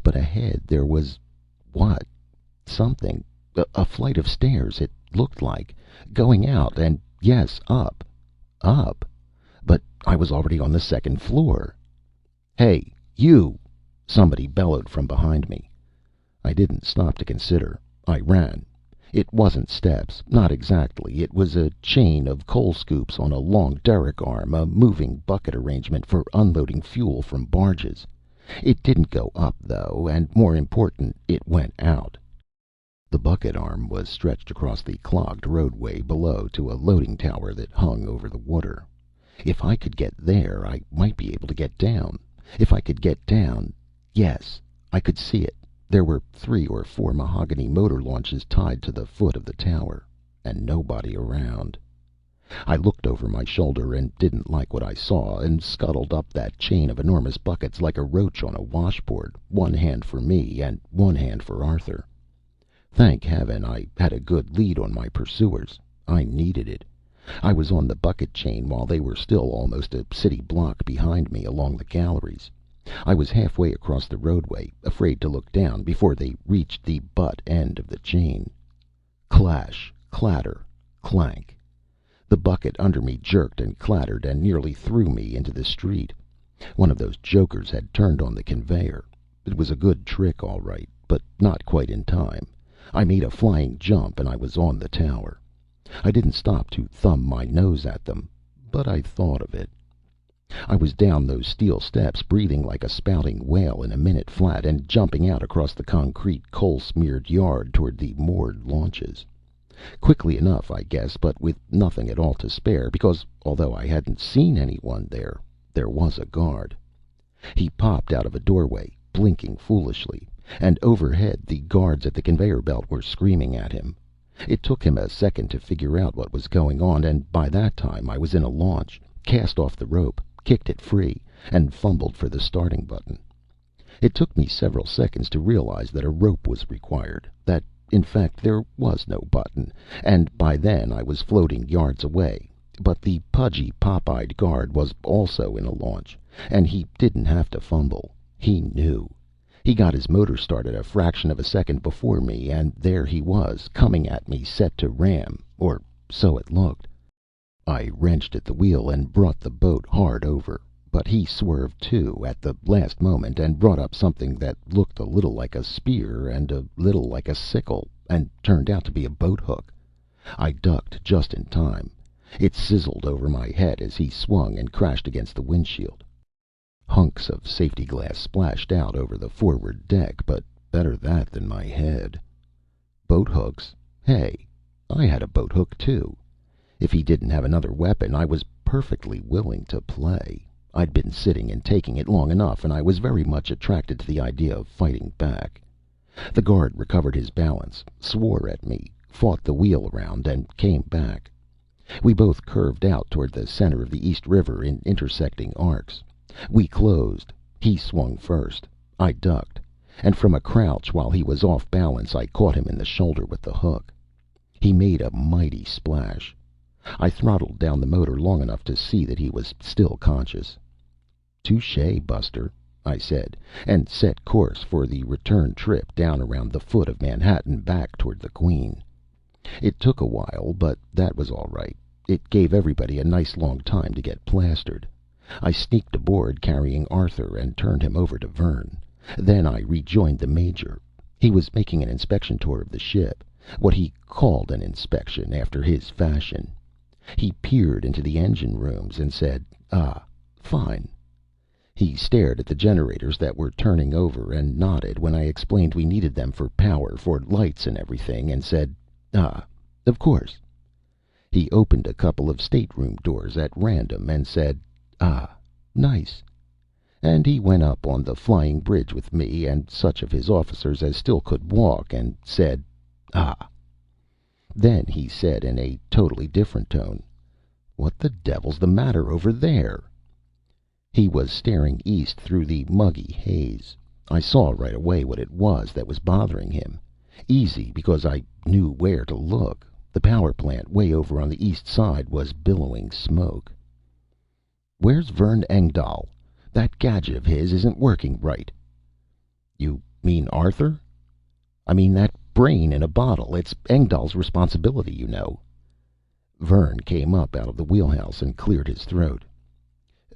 But ahead there was... what? Something. A flight of stairs, it looked like. Going out, and yes, up. Up. But I was already on the second floor. "Hey, you!" somebody bellowed from behind me. I didn't stop to consider. I ran. It wasn't steps, not exactly. It was a chain of coal scoops on a long derrick arm, a moving bucket arrangement for unloading fuel from barges. It didn't go up, though, and more important, it went out. The bucket arm was stretched across the clogged roadway below to a loading tower that hung over the water. If I could get there, I might be able to get down. If I could get down... yes, I could see it. There were 3 or 4 mahogany motor launches tied to the foot of the tower, and nobody around. I looked over my shoulder and didn't like what I saw, and scuttled up that chain of enormous buckets like a roach on a washboard, one hand for me and one hand for Arthur. Thank heaven I had a good lead on my pursuers. I needed it. I was on the bucket chain while they were still almost a city block behind me along the galleries. I was halfway across the roadway, afraid to look down, before they reached the butt end of the chain. Clash, clatter, clank. The bucket under me jerked and clattered and nearly threw me into the street. One of those jokers had turned on the conveyor. It was a good trick, all right, but not quite in time. I made a flying jump and I was on the tower. I didn't stop to thumb my nose at them, but I thought of it. I was down those steel steps, breathing like a spouting whale in a minute flat, and jumping out across the concrete, coal-smeared yard toward the moored launches. Quickly enough, I guess, but with nothing at all to spare, because although I hadn't seen anyone there, there was a guard. He popped out of a doorway, blinking foolishly, and overhead the guards at the conveyor belt were screaming at him. It took him a second to figure out what was going on, and by that time I was in a launch, cast off the rope, kicked it free, and fumbled for the starting button. It took me several seconds to realize that a rope was required, that, in fact, there was no button, and by then I was floating yards away. But the pudgy, pop-eyed guard was also in a launch, and he didn't have to fumble. He knew. He got his motor started a fraction of a second before me, and there he was, coming at me, set to ram, or so it looked. I wrenched at the wheel and brought the boat hard over, but he swerved too at the last moment and brought up something that looked a little like a spear and a little like a sickle, and turned out to be a boat hook. I ducked just in time. It sizzled over my head as he swung and crashed against the windshield. Hunks of safety glass splashed out over the forward deck, but better that than my head. Boat hooks? Hey, I had a boat hook too. If he didn't have another weapon, I was perfectly willing to play. I'd been sitting and taking it long enough, and I was very much attracted to the idea of fighting back. The guard recovered his balance, swore at me, fought the wheel around, and came back. We both curved out toward the center of the East River in intersecting arcs. We closed. He swung first. I ducked, and from a crouch, while he was off balance, I caught him in the shoulder with the hook. He made a mighty splash. I throttled down the motor long enough to see that he was still conscious. "Touché, Buster," I said, and set course for the return trip down around the foot of Manhattan back toward the Queen. It took a while, but that was all right. It gave everybody a nice long time to get plastered. I sneaked aboard carrying Arthur and turned him over to Vern. Then I rejoined the Major. He was making an inspection tour of the ship, What he called an inspection, after his fashion. He peered into the engine rooms and said, "Ah, fine." He stared at the generators that were turning over and nodded when I explained we needed them for power, for lights and everything, and said, "Ah, of course." He opened a couple of stateroom doors at random and said, "Ah, nice." And he went up on the flying bridge with me and such of his officers as still could walk, and said, "Ah." Then he said in a totally different tone, "What the devil's the matter over there?" He was staring east through the muggy haze. I saw right away what it was that was bothering him. Easy, because I knew where to look. The power plant way over on the east side was billowing smoke. "Where's Vern Engdahl? That gadget of his isn't working right." "You mean Arthur?" "I mean that brain in a bottle. It's Engdahl's responsibility, you know." Vern came up out of the wheelhouse and cleared his throat.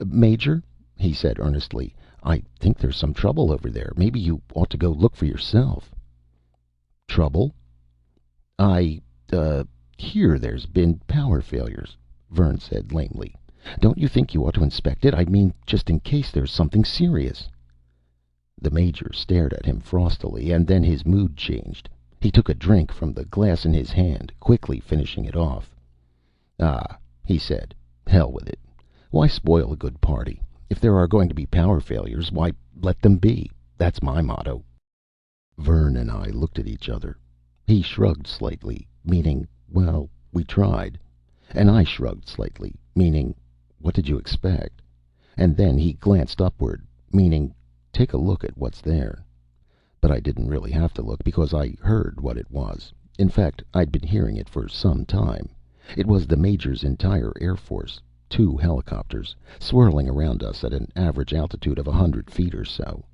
"Major," he said earnestly, "I think there's some trouble over there. Maybe you ought to go look for yourself." "Trouble?" "I, hear there's been power failures," Vern said lamely. "Don't you think you ought to inspect it? I mean, just in case there's something serious." The Major stared at him frostily, and then his mood changed. He took a drink from the glass in his hand, quickly finishing it off. "Ah," he said, "hell with it. Why spoil a good party? If there are going to be power failures, why, let them be. That's my motto." Vern and I looked at each other. He shrugged slightly, meaning, "Well, we tried." And I shrugged slightly, meaning, "What did you expect?" And then he glanced upward, meaning, "Take a look at what's there." But I didn't really have to look, because I heard what it was. In fact, I'd been hearing it for some time. It was the Major's entire Air Force, 2 helicopters, swirling around us at an average altitude of 100 feet or so.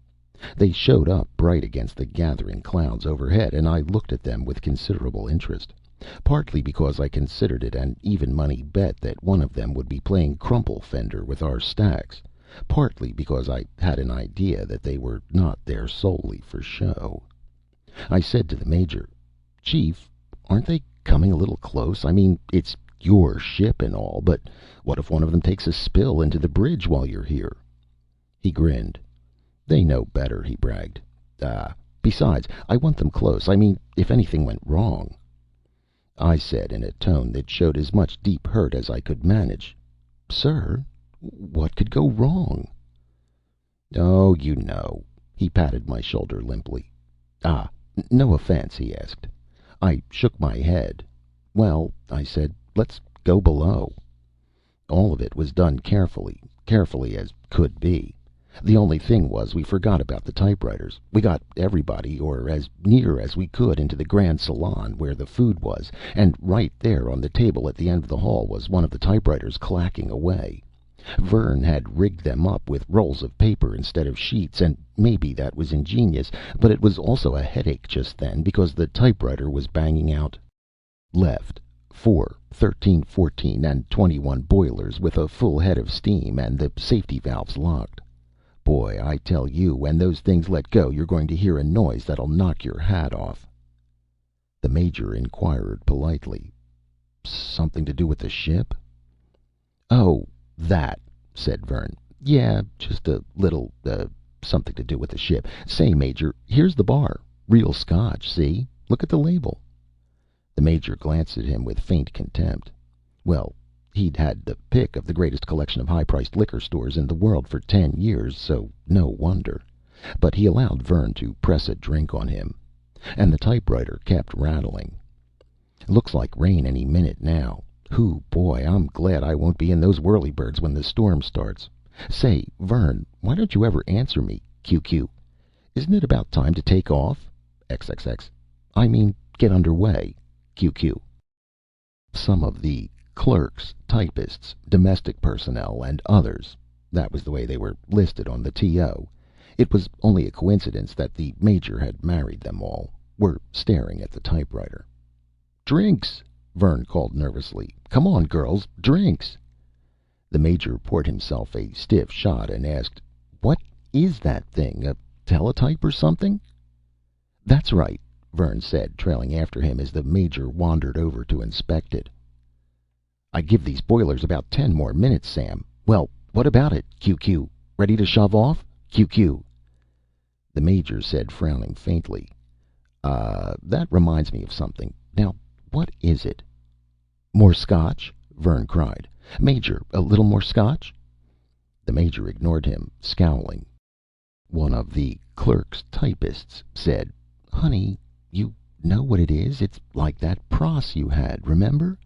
They showed up bright against the gathering clouds overhead, and I looked at them with considerable interest. Partly because I considered it an even money bet that one of them would be playing crumple fender with our stacks. Partly because I had an idea that they were not there solely for show. I said to the Major, "Chief, aren't they coming a little close? I mean, it's your ship and all, but what if one of them takes a spill into the bridge while you're here?" He grinned. "They know better," he bragged. Besides, I want them close. I mean, if anything went wrong." I said in a tone that showed as much deep hurt as I could manage, "Sir, what could go wrong?" "Oh, you know." He patted my shoulder limply. "Ah, no offense?" he asked. I shook my head. "Well," I said, "let's go below." All of it was done carefully, carefully as could be. The only thing was we forgot about the typewriters. We got everybody, or as near as we could, into the grand salon where the food was, and right there on the table at the end of the hall was one of the typewriters clacking away. Vern had rigged them up with rolls of paper instead of sheets, and maybe that was ingenious, but it was also a headache just then, because the typewriter was banging out, "Left 4, 13, 14, and 21 boilers with a full head of steam and the safety valves locked. Boy, I tell you, when those things let go, you're going to hear a noise that'll knock your hat off." The Major inquired politely, "Something to do with the ship?" "Oh, that," said Vern. "Yeah, just a little, something to do with the ship. Say, Major, here's the bar. Real Scotch, see? Look at the label." The Major glanced at him with faint contempt. Well, he'd had the pick of the greatest collection of high-priced liquor stores in the world for 10 years, so no wonder. But he allowed Vern to press a drink on him. And the typewriter kept rattling. "Looks like rain any minute now. Hoo, boy, I'm glad I won't be in those whirlybirds when the storm starts. Say, Vern, why don't you ever answer me? QQ. Isn't it about time to take off? XXX. I mean, get underway. QQ." Some of the clerks, typists, domestic personnel, and others, that was the way they were listed on the TO. It was only a coincidence that the Major had married them all, were staring at the typewriter. "Drinks!" Vern called nervously. "Come on, girls, drinks!" The Major poured himself a stiff shot and asked, "What is that thing? A teletype or something?" "That's right," Vern said, trailing after him as the Major wandered over to inspect it. "I give these boilers about 10 more minutes, Sam. Well, what about it, QQ? Ready to shove off? QQ." The Major said, frowning faintly, that reminds me of something. Now, what is it?" "More scotch?" Vern cried. "Major, a little more scotch?" The Major ignored him, scowling. One of the clerk's typists said, "Honey, you know what it is? It's like that pross you had, remember?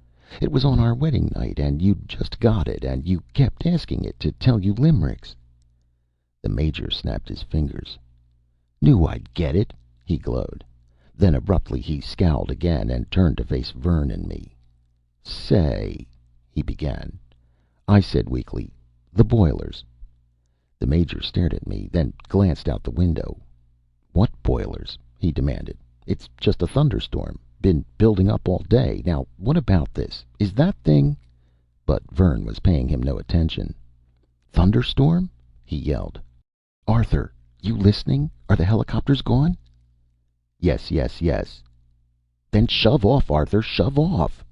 It was on our wedding night, and you'd just got it, and you kept asking it to tell you limericks." The Major snapped his fingers. "Knew I'd get it," he glowed. Then abruptly he scowled again and turned to face Vern and me. "Say," he began. I said weakly, "The boilers." The Major stared at me, then glanced out the window. "What boilers?" he demanded. "It's just a thunderstorm. Been building up all day. Now, what about this? Is that thing—" But Vern was paying him no attention. "Thunderstorm?" he yelled. "Arthur, you listening? Are the helicopters gone?" "Yes, yes, yes." "Then shove off, Arthur, shove off."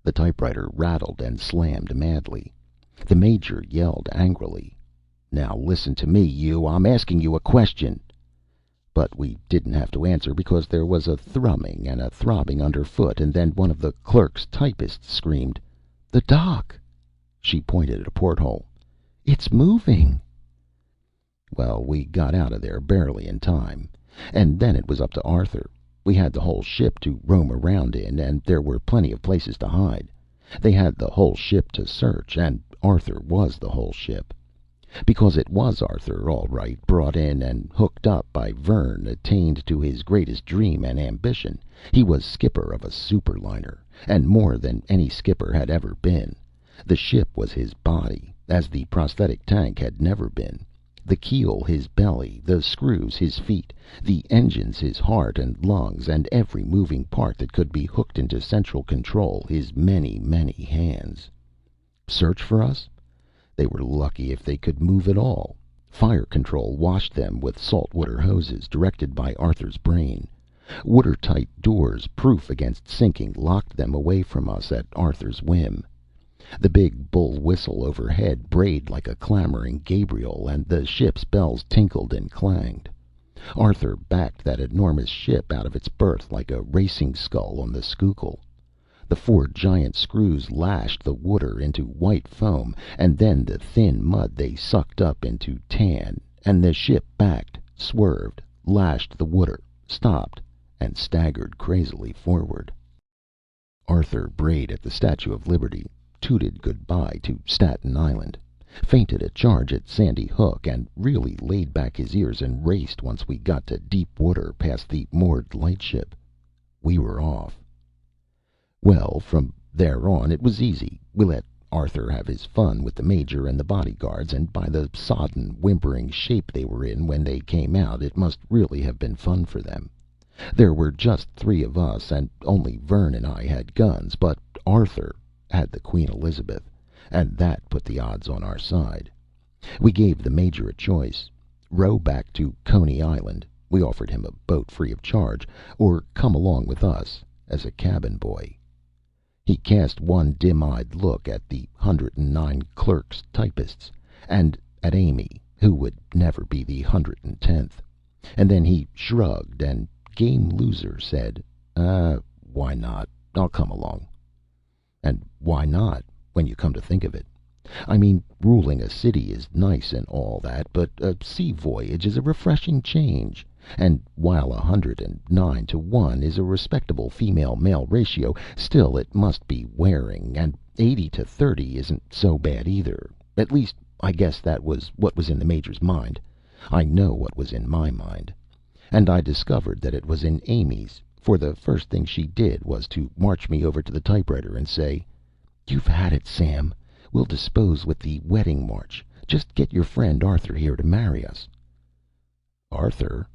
The typewriter rattled and slammed madly. The Major yelled angrily, "Now listen to me, you. I'm asking you a question." But we didn't have to answer, because there was a thrumming and a throbbing underfoot, and then one of the clerk's typists screamed, "The dock!" She pointed at a porthole. "It's moving!" Well, we got out of there barely in time. And then it was up to Arthur. We had the whole ship to roam around in, and there were plenty of places to hide. They had the whole ship to search, and Arthur was the whole ship. Because it was Arthur, all right, brought in and hooked up by Vern, attained to his greatest dream and ambition. He was skipper of a superliner, and more than any skipper had ever been. The ship was his body, as the prosthetic tank had never been. The keel his belly, the screws his feet, the engines his heart and lungs, and every moving part that could be hooked into central control his many, many hands. Search for us? They were lucky if they could move at all. Fire control washed them with saltwater hoses, directed by Arthur's brain. Watertight doors, proof against sinking, locked them away from us at Arthur's whim. The big bull whistle overhead brayed like a clamoring Gabriel, and the ship's bells tinkled and clanged. Arthur backed that enormous ship out of its berth like a racing scull on the Schuylkill. The 4 giant screws lashed the water into white foam, and then the thin mud they sucked up into tan, and the ship backed, swerved, lashed the water, stopped, and staggered crazily forward. Arthur brayed at the Statue of Liberty, tooted good-bye to Staten Island, feinted a charge at Sandy Hook, and really laid back his ears and raced once we got to deep water past the moored lightship. We were off. Well, from there on it was easy. We let Arthur have his fun with the Major and the bodyguards, and by the sodden, whimpering shape they were in when they came out, it must really have been fun for them. There were just 3 of us, and only Vern and I had guns, but Arthur had the Queen Elizabeth, and that put the odds on our side. We gave the Major a choice: row back to Coney Island, we offered him a boat free of charge, or come along with us as a cabin boy. He cast one dim-eyed look at the 109 clerks typists, and at Amy, who would never be the 110th, and then he shrugged and, game loser, said, why not? I'll come along." And why not, when you come to think of it? I mean, ruling a city is nice and all that, but a sea voyage is a refreshing change. And while 109 to 1 is a respectable female-male ratio, still it must be wearing, and 80 to 30 isn't so bad either. At least, I guess that was what was in the Major's mind. I know what was in my mind. And I discovered that it was in Amy's, for the first thing she did was to march me over to the typewriter and say, "You've had it, Sam. We'll dispose with the wedding march. Just get your friend Arthur here to marry us." "Arthur?"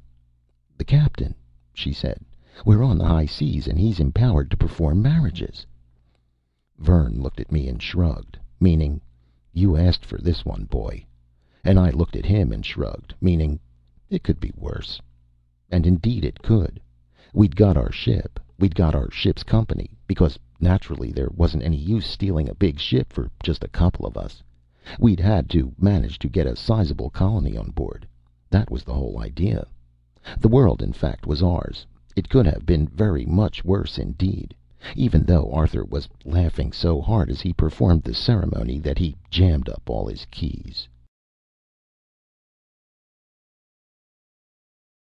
"The captain," she said. "We're on the high seas, and he's empowered to perform marriages." Vern looked at me and shrugged, meaning, "You asked for this one, boy." And I looked at him and shrugged, meaning, "It could be worse." And indeed it could. We'd got our ship. We'd got our ship's company, because naturally there wasn't any use stealing a big ship for just a couple of us. We'd had to manage to get a sizable colony on board. That was the whole idea. The world, in fact, was ours. It could have been very much worse indeed, even though Arthur was laughing so hard as he performed the ceremony that he jammed up all his keys.